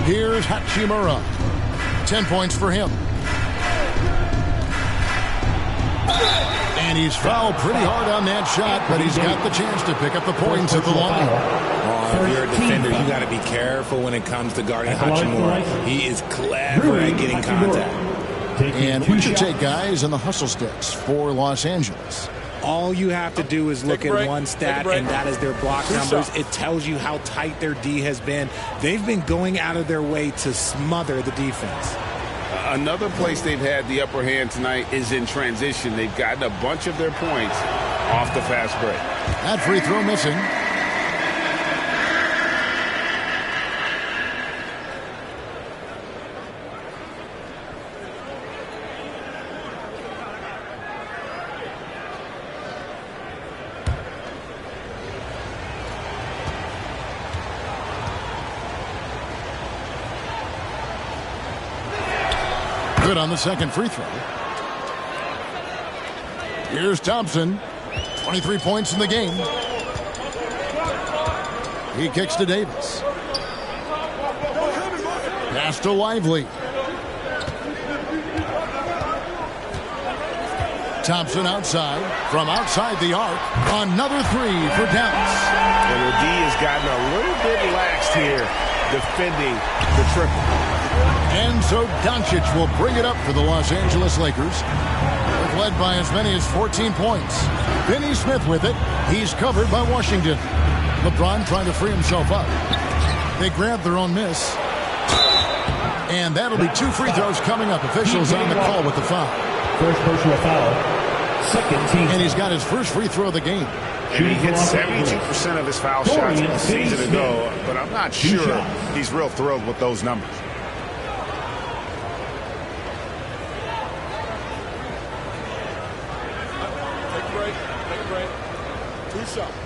A: Here's Hachimura. 10 points for him. And he's fouled pretty hard on that shot, but he's got the chance to pick up the points at the line.
B: If you're a defender, you got to be careful when it comes to guarding Hachimura. He is clever at getting contact.
A: And what's your take, guys, on the hustle sticks for Los Angeles?
B: All you have to do is look at one stat, and that is their block numbers. It tells you how tight their D has been. They've been going out of their way to smother the defense.
C: Another place they've had the upper hand tonight is in transition. They've gotten a bunch of their points off the fast break.
A: That free throw missing. Good on the second free throw. Here's Thompson. 23 points in the game. He kicks to Davis. Pass to Lively. Thompson outside. From outside the arc. Another 3 for Dallas.
C: And the D has gotten a little bit laxed here defending the triple.
A: And so Doncic will bring it up for the Los Angeles Lakers. They're led by as many as 14 points. Finney-Smith with it. He's covered by Washington. LeBron trying to free himself up. They grab their own miss. And that'll be 2 free throws coming up. Officials on the call with the foul.
E: First personal foul. Second team.
A: And he's got his first free throw of the game.
C: And he hit 72% of his foul shots a season ago, but I'm not sure he's real thrilled with those numbers.
F: Take a break. Take a break. 2 shots.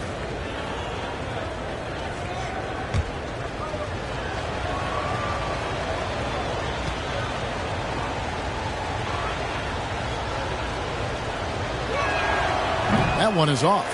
A: That one is off.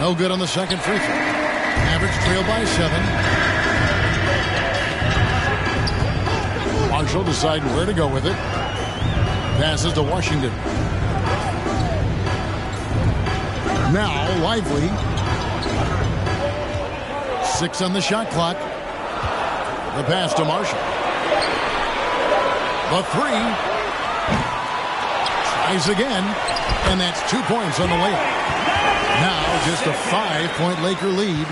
A: No good on the second free throw. Average trail by 7. Marshall deciding where to go with it. Passes to Washington. Now Lively. 6 on the shot clock. The pass to Marshall. The 3. Tries again. And that's 2 points on the layup. Now just a 5-point Laker lead.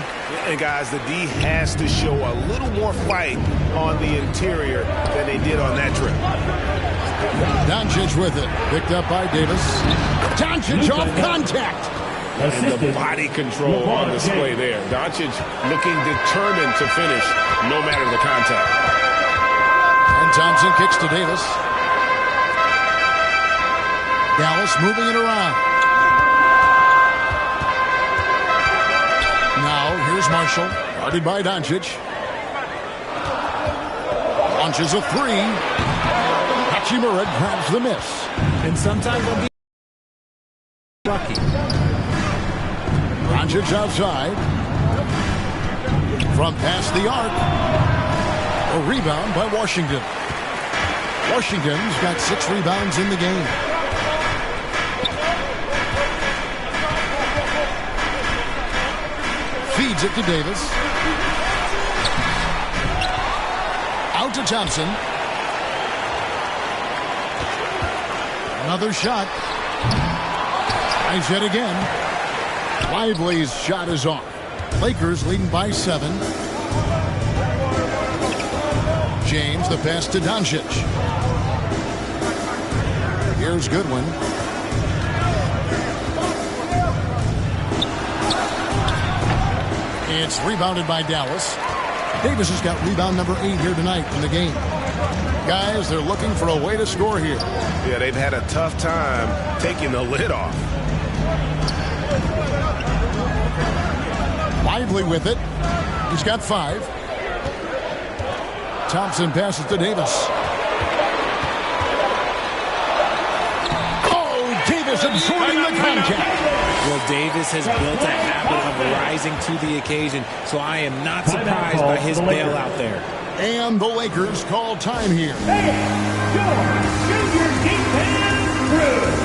C: And guys, the D has to show a little more fight on the interior than they did on that trip.
A: Doncic with it. Picked up by Davis. Doncic off contact.
C: And the body control on display there. Doncic looking determined to finish no matter the contact.
A: And Thompson kicks to Davis. Dallas moving it around. Now, here's Marshall, guarded by Doncic. Launches a 3. Hachimura grabs the miss.
B: And sometimes they'll be lucky.
A: Doncic outside. From past the arc. A rebound by Washington. Washington's got 6 rebounds in the game. Feeds it to Davis. Out to Thompson. Another shot. Tries it again. Lively's shot is off. Lakers leading by 7. James, the pass to Doncic. Here's Goodwin. It's rebounded by Dallas. Davis has got rebound number 8 here tonight in the game. Guys, they're looking for a way to score here.
C: Yeah, they've had a tough time taking the lid off.
A: Lively with it. He's got 5. Thompson passes to Davis. Oh, Davis absorbing the contact.
B: Well, Davis has built a habit of rising to the occasion, so I am not surprised by his bailout there.
A: And the Lakers call time here.
E: Hey, Junior Deep Crew.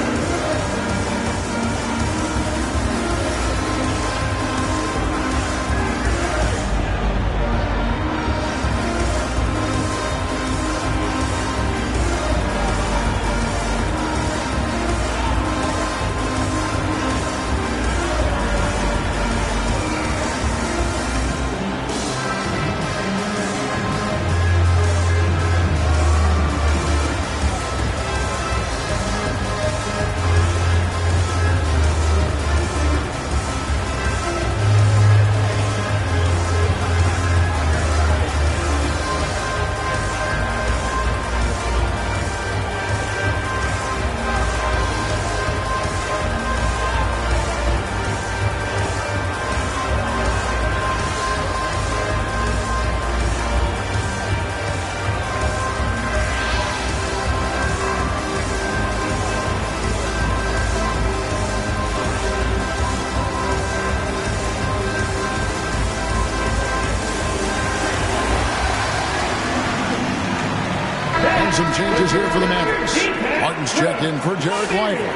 A: Some changes here for the Mavericks. Martin's checked in for Jarrett Lively.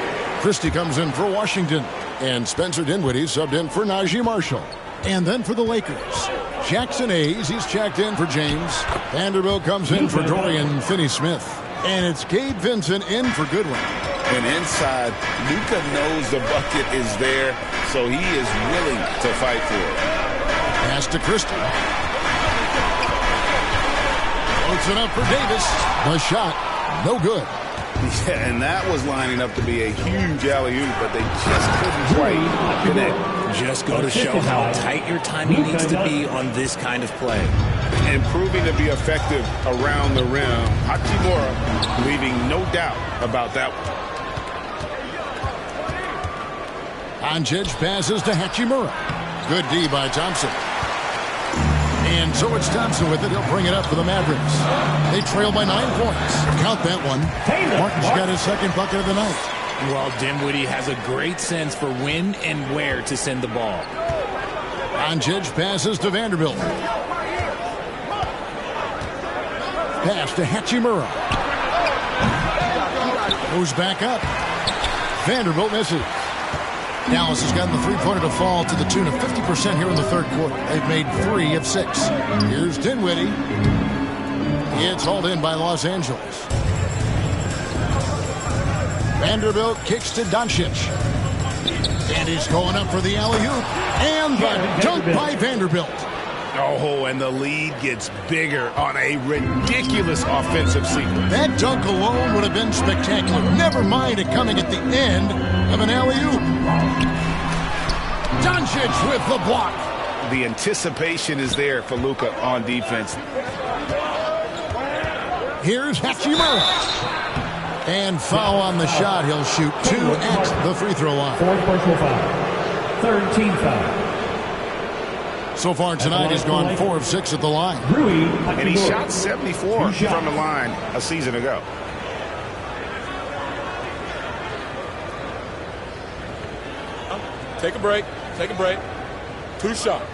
A: Christie comes in for Washington. And Spencer Dinwiddie subbed in for Najee Marshall. And then for the Lakers, Jackson Hayes, he's checked in for James. Vanderbilt comes in for Dorian Finney-Smith. And it's Gabe Vincent in for Goodwin.
C: And inside, Luka knows the bucket is there, so he is willing to fight for it.
A: Pass to Christie. Puts it up for Davis. The shot, no good.
C: Yeah, and that was lining up to be a huge alley-oop, but they just couldn't quite connect.
B: Just go to show how tight your timing needs to be on this kind of play.
C: And proving to be effective around the rim, Hachimura leaving no doubt about that one.
A: Doncic passes to Hachimura. Good D by Thompson. And so it's Thompson with it. He'll bring it up for the Mavericks. They trail by 9 points. Count that one. Martin's got his second bucket of the night.
B: Well, Dinwiddie has a great sense for when and where to send the ball.
A: Doncic passes to Vanderbilt. Pass to Hachimura. Goes back up. Vanderbilt misses. Dallas has gotten the three-pointer to fall to the tune of 50% here in the third quarter. They've made 3 of 6. Here's Dinwiddie. It's hauled in by Los Angeles. Vanderbilt kicks to Doncic. And he's going up for the alley-oop. And the dunk by Vanderbilt.
C: Oh, and the lead gets bigger on a ridiculous offensive sequence.
A: That dunk alone would have been spectacular. Never mind it coming at the end of an alley-oop. Doncic with the block.
C: The anticipation is there for Luka on defense.
A: Here's Hachimura. And foul on the shot. He'll shoot 2 at the free throw line.
E: 4 personal foul. Third team foul.
A: So far tonight, he's gone 4 of 6 at the line.
C: And he shot 74 from the line a season ago.
F: Take a break. Take a break. 2 shots.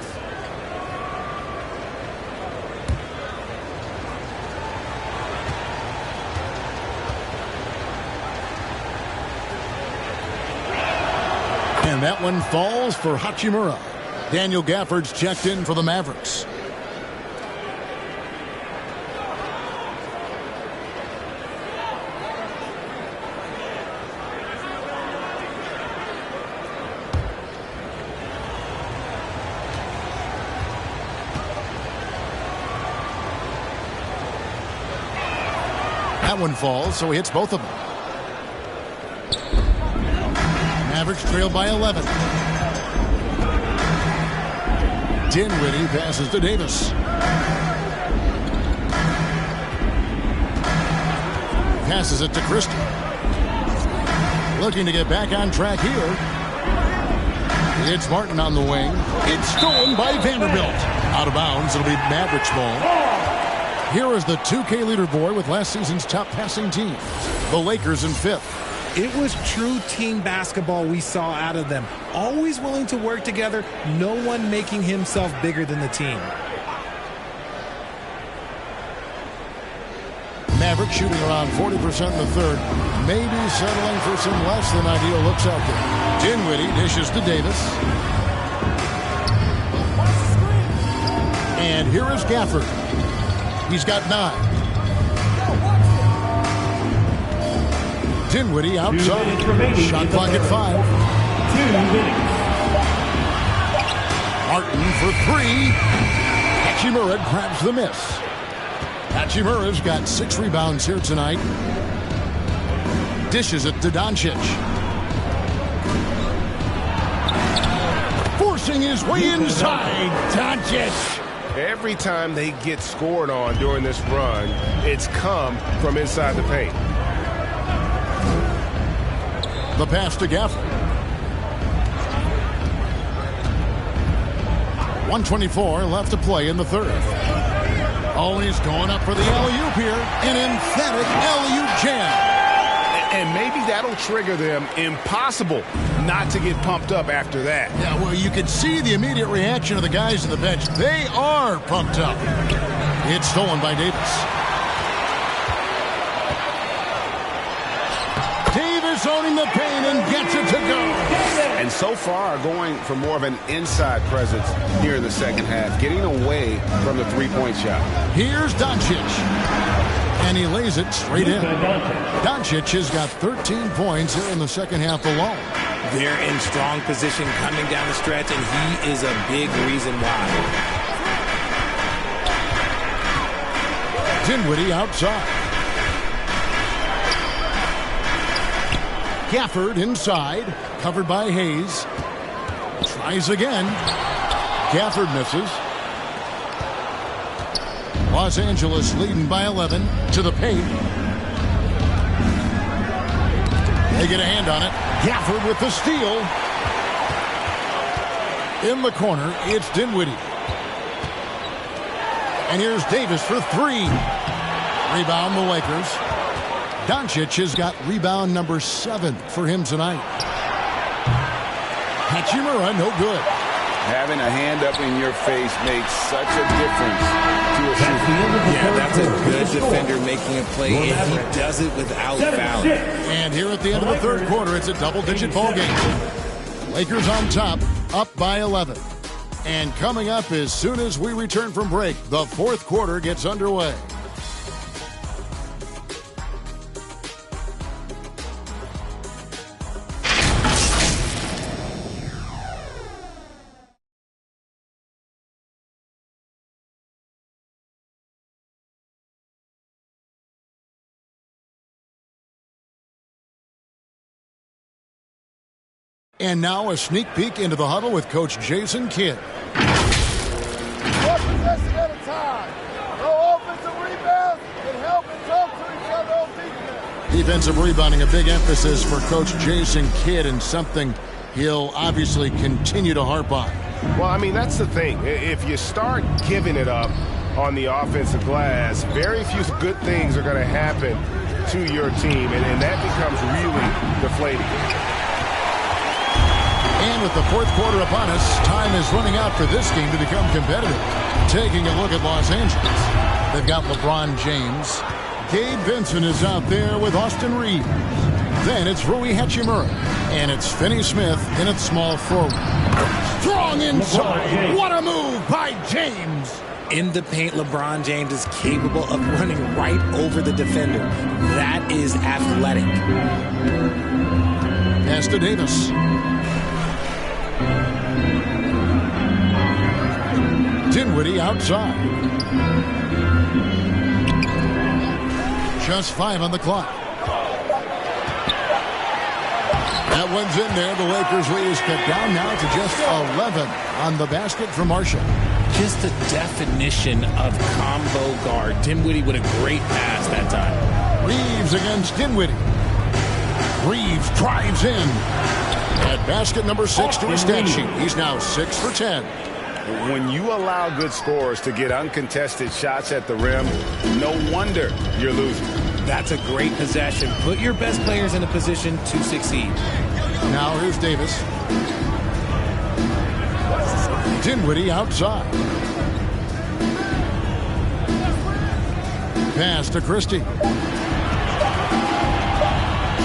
A: And that one falls for Hachimura. Daniel Gafford's checked in for the Mavericks. That one falls, so he hits both of them. Mavericks trail by 11. Dinwiddie passes to Davis. Passes it to Christie. Looking to get back on track here. It's Martin on the wing. It's stolen by Vanderbilt. Out of bounds. It'll be Mavericks ball. Here is the 2K leaderboard with last season's top passing team. The Lakers in 5th.
B: It was true team basketball we saw out of them. Always willing to work together, no one making himself bigger than the team.
A: Mavericks shooting around 40% in the third. Maybe settling for some less than ideal looks out there. Dinwiddie dishes to Davis. And here is Gafford. He's got 9. Dinwiddie outside. Shot clock at 5.
E: 2 minutes.
A: Martin for 3. Hachimura grabs the miss. Hachimura's got 6 rebounds here tonight. Dishes it to Doncic. Forcing his way inside. Doncic.
K: Every time they get scored on during this run, it's come from inside the paint.
A: The pass to Gafford. 1:24 left to play in the third. Oh, he's going up for the alley-oop here. An emphatic alley-oop jam.
C: And maybe that'll trigger them. Impossible not to get pumped up after that.
A: Yeah, well, you could see the immediate reaction of the guys on the bench. They are pumped up. It's stolen by Davis. Davis owning the paint and gets it to go.
C: And so far, going for more of an inside presence here in the second half, getting away from the three-point shot.
A: Here's Doncic. And he lays it straight in. Doncic has got 13 points here in the second half alone.
B: They're in strong position coming down the stretch, and he is a big reason why.
A: Dinwiddie outside. Gafford inside, covered by Hayes. Tries again. Gafford misses. Los Angeles leading by 11 to the paint. They get a hand on it. Gafford with the steal. In the corner, it's Dinwiddie. And here's Davis for three. Rebound the Lakers. Doncic has got rebound number 7 for him tonight. Hachimura, no good.
C: Having a hand up in your face makes such a difference to a shooter.
B: Yeah, that's a good defender making a play, and he does it without fouling.
A: And here at the end of the third quarter, it's a double-digit ball game. Lakers on top, up by 11. And coming up as soon as we return from break, the fourth quarter gets underway. And now a sneak peek into the huddle with Coach Jason Kidd.
L: One possession at a time. No offensive rebounds and help and talk to each other on defense.
A: Defensive rebounding, a big emphasis for Coach Jason Kidd, and something he'll obviously continue to harp on.
K: Well, I mean, that's the thing. If you start giving it up on the offensive glass, very few good things are going to happen to your team, and that becomes really deflating.
A: And with the fourth quarter upon us, time is running out for this game to become competitive. Taking a look at Los Angeles, they've got LeBron James. Gabe Vincent is out there with Austin Reeves. Then it's Rui Hachimura. And it's Finney Smith in at small forward. Strong inside. What a move by James.
B: In the paint, LeBron James is capable of running right over the defender. That is athletic.
A: Pass to Davis. Dinwiddie outside. Just 5 on the clock. That one's in there. The Lakers lead is cut down now to just 11 on the basket for Marshall.
B: Just the definition of combo guard. Dinwiddie with a great pass that time.
A: Reeves against Dinwiddie. Reeves drives in. At basket number 6 to his stat sheet. He's now 6 for 10.
C: When you allow good scorers to get uncontested shots at the rim, no wonder you're losing.
B: That's a great possession. Put your best players in a position to succeed.
A: Now here's Davis. Dinwiddie outside. Pass to Christie.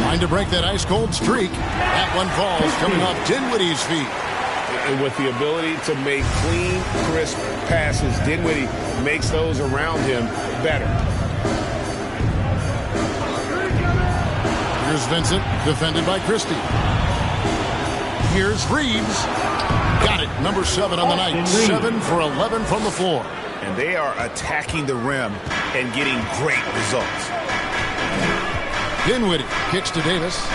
A: Trying to break that ice-cold streak. That one falls coming off Dinwiddie's feet.
K: And with the ability to make clean, crisp passes, Dinwiddie makes those around him better.
A: Here's Vincent, defended by Christie. Here's Reeves. Got it, number 7 on the night. 7 for 11 from the floor.
C: And they are attacking the rim and getting great results.
A: Dinwiddie kicks to Davis.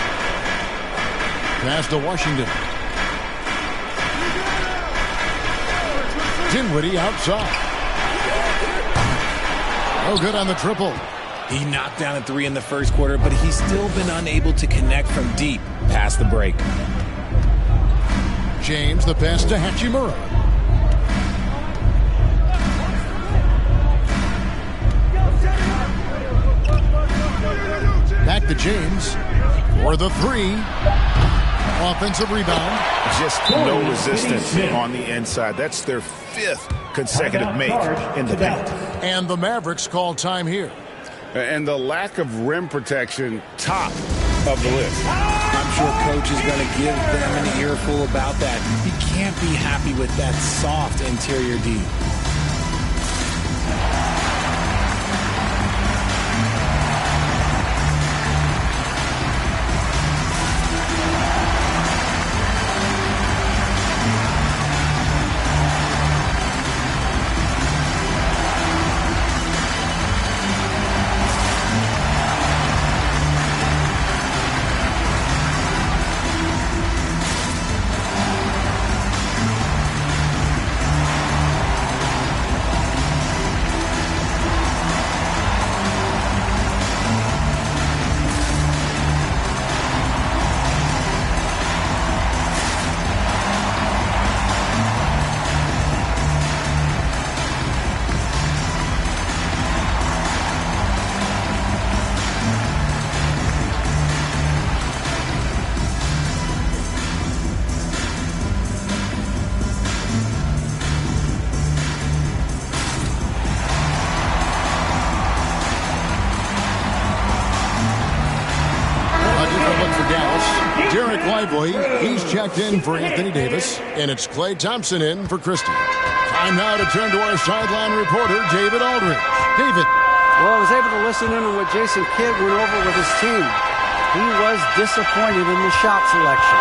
A: Pass to Washington. Dinwiddie outside. Oh, good on the triple.
B: He knocked down a 3 in the first quarter, but he's still been unable to connect from deep past the break.
A: James, the pass to Hachimura. Back to James for the 3. Offensive rebound.
C: Just no resistance on the inside. That's their 5th consecutive make in the paint.
A: And the Mavericks call time here.
C: And the lack of rim protection top of the list.
B: I'm sure coach is going to give them an earful about that. You can't be happy with that soft interior D.
A: He's checked in for Anthony Davis, and it's Klay Thompson in for Christie. Time now to turn to our sideline reporter, David Aldridge. David.
D: Well, I was able to listen in on what Jason Kidd went over with his team. He was disappointed in the shot selection.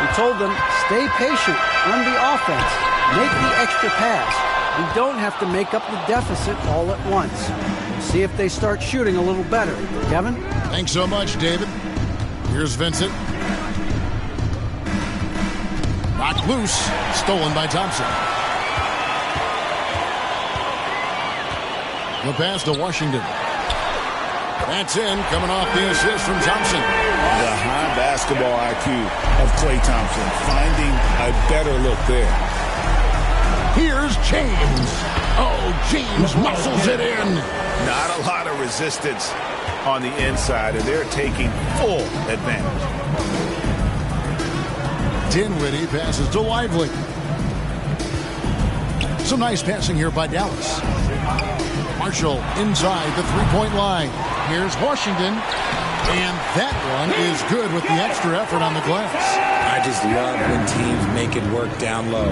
D: He told them, stay patient, run the offense, make the extra pass. We don't have to make up the deficit all at once. See if they start shooting a little better. Kevin?
A: Thanks so much, David. Here's Vincent. Knocked loose, stolen by Thompson. The pass to Washington. That's in, coming off the assist from Thompson.
C: The high basketball IQ of Klay Thompson, finding a better look there.
A: Here's James. Oh, James muscles it in.
C: Not a lot of resistance on the inside, and they're taking full advantage.
A: Dinwiddie passes to Lively. Some nice passing here by Dallas. Marshall inside the three-point line. Here's Washington. And that one is good with the extra effort on the glass.
B: I just love when teams make it work down low.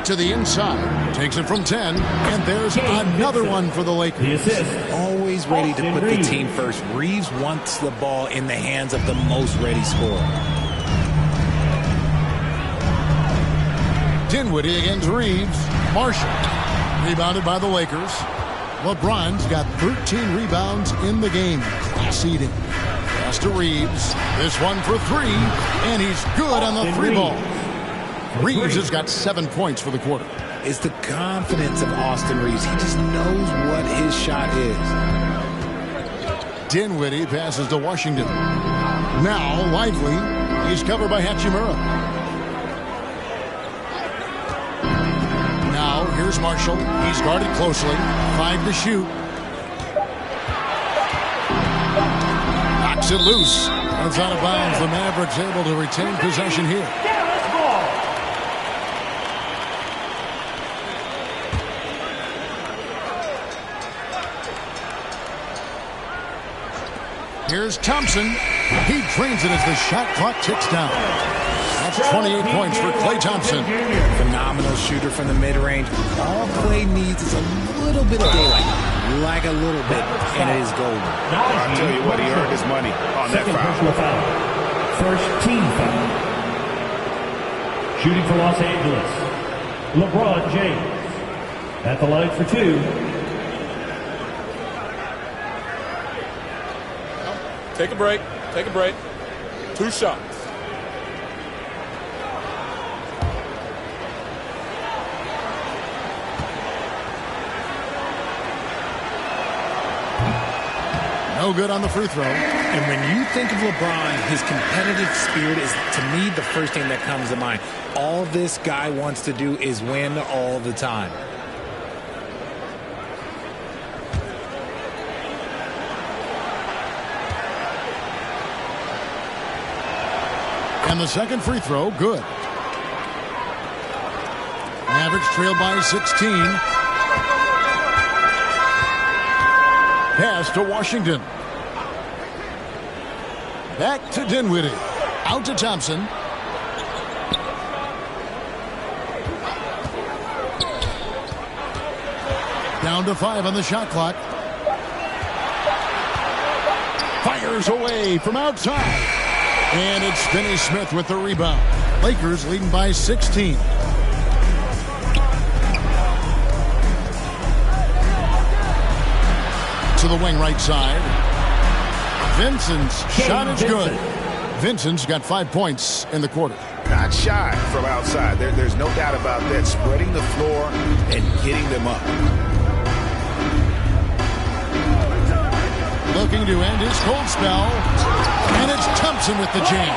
A: To the inside. Takes it from 10. And there's another one for the Lakers.
B: Always ready to put the team first. Reeves wants the ball in the hands of the most ready scorer.
A: Dinwiddie against Reeves. Marshall. Rebounded by the Lakers. LeBron's got 13 rebounds in the game. Class eating. Pass to Reeves. This one for three. And he's good on the three ball. Reeves has got 7 points for the quarter.
B: It's the confidence of Austin Reeves. He just knows what his shot is.
A: Dinwiddie passes to Washington. Now Lively. He's covered by Hachimura. Now, here's Marshall. He's guarded closely. 5 to shoot. Knocks it loose. Runs out of bounds. The Mavericks able to retain possession here. Here's Thompson. He drains it as the shot clock ticks down. That's 28 points for Klay Thompson.
B: Phenomenal shooter from the mid-range. All Klay needs is a little bit of daylight. Like a little bit, and it is golden.
C: I'll tell you what, he earned his money on that foul.
E: First team foul. Shooting for Los Angeles, LeBron James. At the line for two.
F: Take a break. Take a break. 2 shots.
A: No good on the free throw.
B: And when you think of LeBron, his competitive spirit is, to me, the first thing that comes to mind. All this guy wants to do is win all the time.
A: And the second free throw, good. Mavericks trail by 16. Pass to Washington. Back to Dinwiddie. Out to Thompson. Down to 5 on the shot clock. Fires away from outside. And it's Finney Smith with the rebound. Lakers leading by 16. To the wing right side. Vincent's shot is good. Vincent's got 5 points in the quarter.
C: Not shy from outside. There's no doubt about that. Spreading the floor and getting them up.
A: Looking to end his cold spell. And it's Thompson with the jam.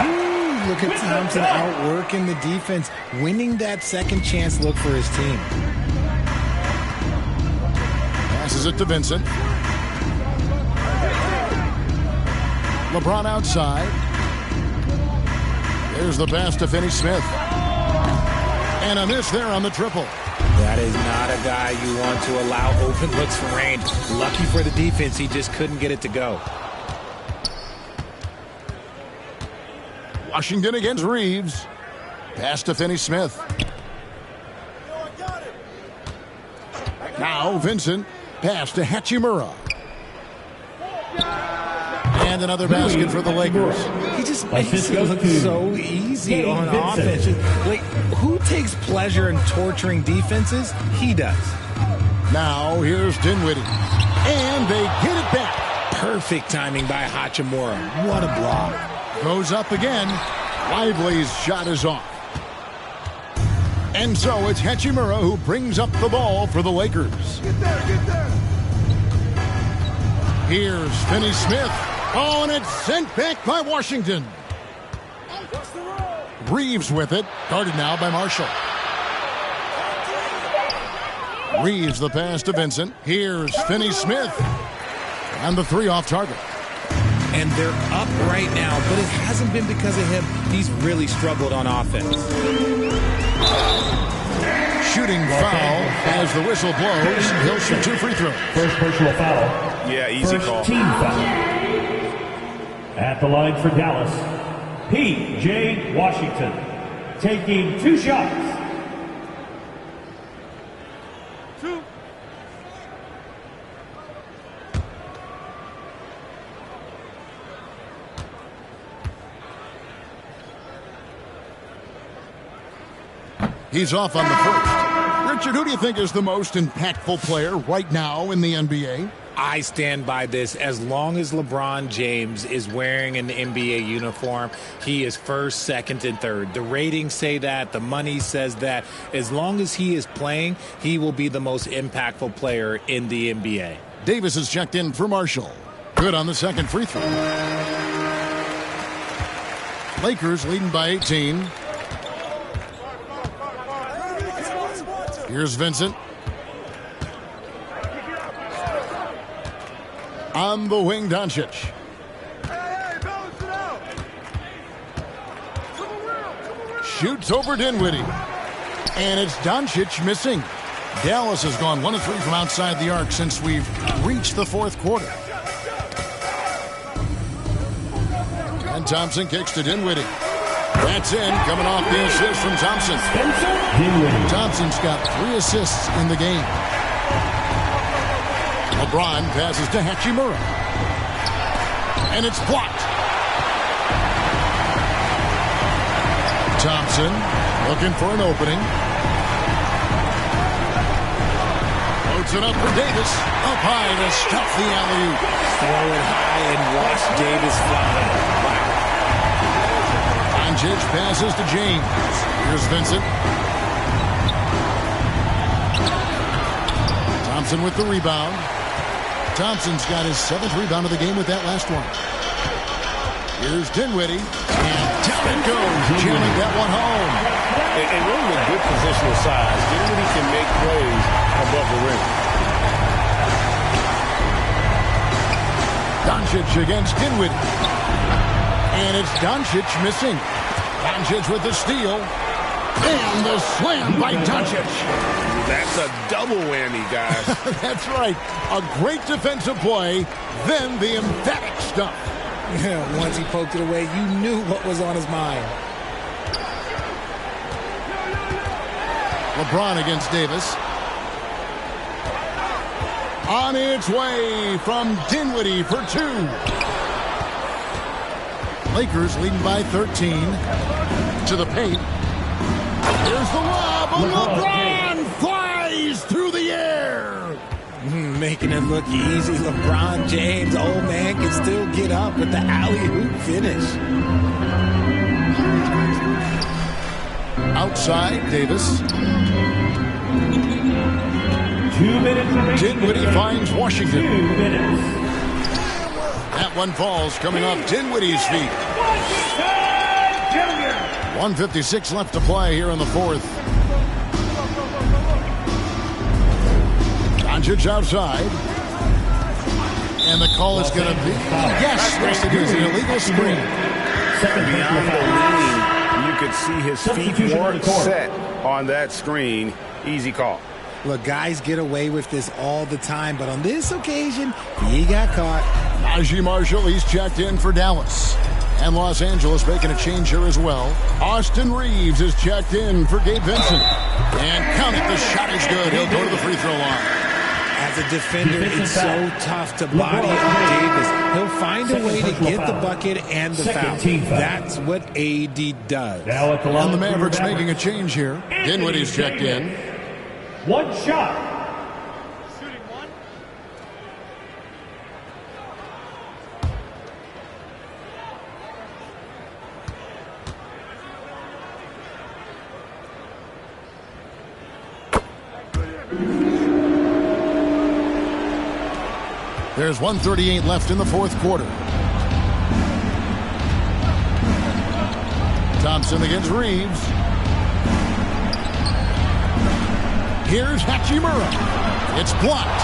B: Ooh, look at Thompson outworking the defense, winning that second chance look for his team.
A: Passes it to Vincent. LeBron outside. There's the pass to Finney Smith. And a miss there on the triple.
B: That is not a guy you want to allow open looks from range. Lucky for the defense, he just couldn't get it to go.
A: Washington against Reeves. Pass to Finney Smith. Now Vincent. Pass to Hachimura. And another basket for the Lakers.
B: He just makes it look so easy on offense. Like, who takes pleasure in torturing defenses? He does.
A: Now here's Dinwiddie. And they get it back.
B: Perfect timing by Hachimura. What a block.
A: Goes up again. Lively's shot is off. And so it's Hachimura who brings up the ball for the Lakers.
L: Get there.
A: Here's Finney Smith. Oh, and it's sent back by Washington. Reeves with it. Guarded now by Marshall. Reeves the pass to Vincent. Here's Finney Smith. And the 3 off target.
B: And they're up right now, but it hasn't been because of him. He's really struggled on offense.
A: Shooting foul as the whistle blows. He'll shoot 2 free throws.
E: First personal foul.
C: Yeah, easy call.
E: Team foul. At the line for Dallas, P.J. Washington, taking 2 shots.
A: He's off on the first. Richard, who do you think is the most impactful player right now in the NBA?
B: I stand by this. As long as LeBron James is wearing an NBA uniform, he is first, second, and third. The ratings say that. The money says that. As long as he is playing, he will be the most impactful player in the NBA.
A: Davis is checked in for Marshall. Good on the second free throw. Lakers leading by 18. Here's Vincent. On the wing, Doncic. Shoots over Dinwiddie. And it's Doncic missing. Dallas has gone 1 of 3 from outside the arc since we've reached the 4th quarter. And Thompson kicks to Dinwiddie. That's in, coming off the assist from Thompson. Thompson's got 3 assists in the game. LeBron passes to Hachimura. And it's blocked. Thompson looking for an opening. Floats it up for Davis. Up high to stop the alley-oop.
B: Throw it high and watch Davis fly. Wow.
A: Doncic passes to James. Here's Vincent. Thompson with the rebound. Thompson's got his 7th rebound of the game with that last one. Here's Dinwiddie. And down it goes. Jamming that one home.
K: And really with good positional size, Dinwiddie can make plays above the rim.
A: Doncic against Dinwiddie. And it's Doncic missing. Doncic with the steal. And the slam by Doncic.
K: That's a double whammy, guys.
A: That's right. A great defensive play, then the emphatic stuff.
B: Once he poked it away, you knew what was on his mind.
A: LeBron against Davis. On its way from Dinwiddie for 2. Lakers leading by 13. To the paint. Here's the lob. LeBron flies through the air.
B: Making it look easy. LeBron James, old man, can still get up with the alley-oop finish.
A: Outside, Davis.
E: 2 minutes remaining.
A: Dinwiddie finds Washington.
E: 2 minutes.
A: That one falls coming off Dinwiddie's feet. 1:56 left to play here in the fourth. Doncic outside. And the call is going to be, yes, it is an illegal screen.
C: Beyond the lean, you could see his feet weren't set on that screen. Easy call.
B: Look, guys get away with this all the time, but on this occasion, he got caught.
A: Najee Marshall, he's checked in for Dallas. And Los Angeles making a change here as well. Austin Reeves is checked in for Gabe Vincent. And count it, the shot is good. He'll go to the free throw line.
B: As a defender, it's so tough to body up Davis. He'll find a way to get the bucket and the foul. That's what AD does.
A: And the Mavericks making a change here. Dinwiddie's checked in.
E: One shot.
L: Shooting one.
A: There's 1:38 left in the fourth quarter. Thompson against Reeves. Here's Hachimura. It's blocked.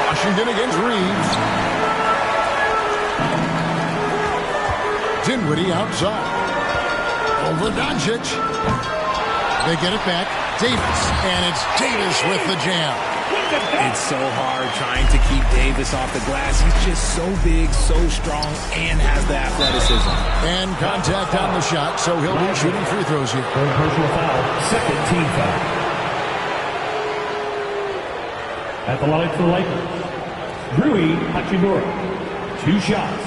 A: Washington against Reeves. Dinwiddie outside. Over Doncic. They get it back. Davis. And it's Davis with the jam.
B: It's so hard trying to keep Davis off the glass. He's just so big, so strong, and has the athleticism.
A: And contact on the shot, so he'll be shooting free throws here.
E: Personal foul. Second team foul. At the line for the Lakers, Rui Hachimura. 2 shots.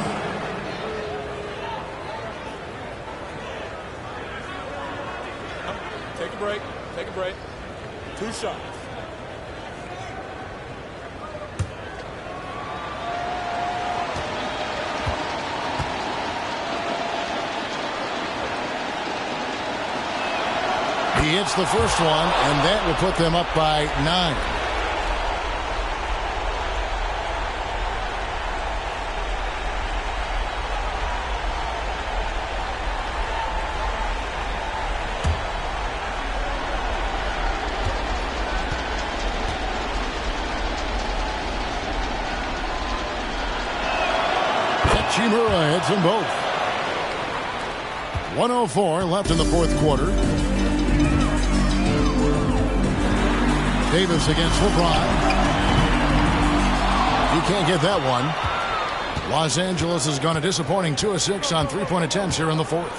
F: Take a break. Take a break. 2 shots.
A: He hits the first one, and that will put them up by 9. Hachimura hits them both. 1:04 left in the fourth quarter. Davis against LeBron. You can't get that one. Los Angeles has gone a disappointing 2 of 6 on three-point attempts here in the fourth.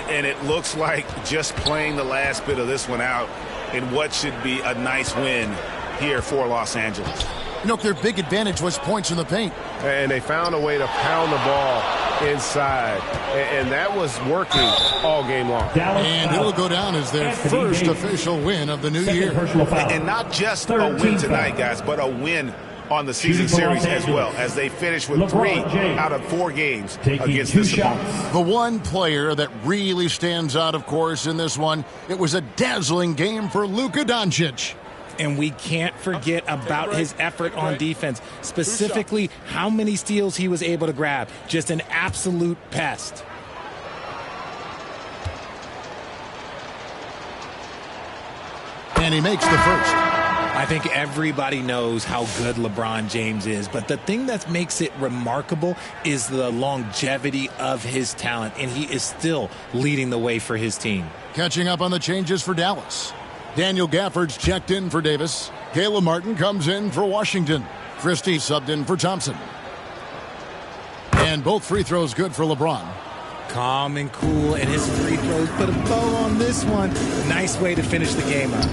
C: And it looks like just playing the last bit of this one out in what should be a nice win here for Los Angeles.
A: You know, their big advantage was points in the paint.
K: And they found a way to pound the ball inside. And that was working all game long.
A: And it'll go down as their first official win of the new year.
C: And not just a win tonight, guys, but a win on the season series as well, as they finish with 3 out of 4 games against this opponent.
A: The one player that really stands out, of course, in this one, it was a dazzling game for Luka Doncic.
B: And we can't forget about his effort on defense, specifically how many steals he was able to grab. Just an absolute pest.
A: And he makes the first.
B: I think everybody knows how good LeBron James is, but the thing that makes it remarkable is the longevity of his talent, and he is still leading the way for his team.
A: Catching up on the changes for Dallas. Daniel Gafford's checked in for Davis. Caleb Martin comes in for Washington. Christie subbed in for Thompson. And both free throws good for LeBron.
B: Calm and cool, and his free throws put a bow on this one. Nice way to finish the game up.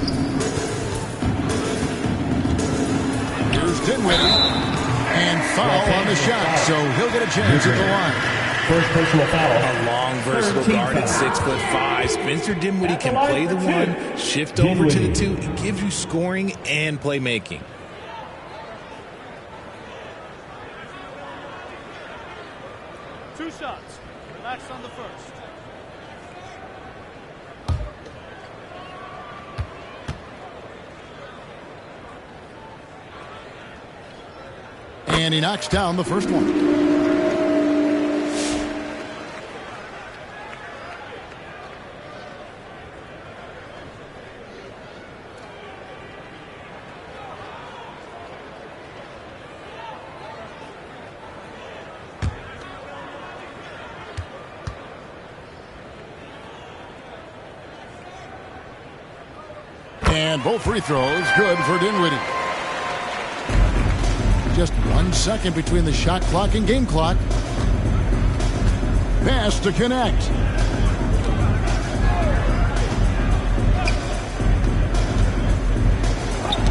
A: Here's Dinwiddie. And foul on the shot, so he'll get a chance at the line.
E: First personal foul.
B: A long, versatile guard at 6'5". Spencer Dinwiddie can play the one, shift over to the two. It gives you scoring and playmaking.
M: Two shots. Relax on the first.
A: And he knocks down the first one. And both free throws good for Dinwiddie. Just 1 second between the shot clock and game clock. Pass to connect.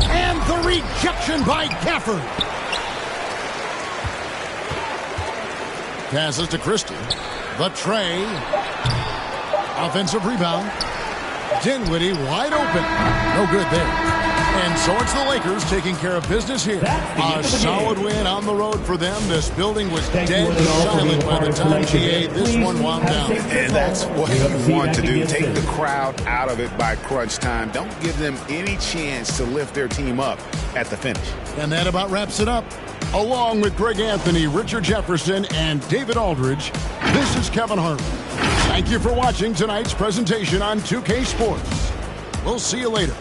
A: And the rejection by Gafford. Passes to Christie. The tray. Offensive rebound. Dinwiddie wide open. No good there. And so it's the Lakers taking care of business here. A solid win on the road for them. This building was dead silent by the time GA this one wound down.
C: And that's what you want to do. Take the crowd out of it by crunch time. Don't give them any chance to lift their team up at the finish.
A: And that about wraps it up. Along with Greg Anthony, Richard Jefferson, and David Aldridge, this is Kevin Harlan. Thank you for watching tonight's presentation on 2K Sports. We'll see you later.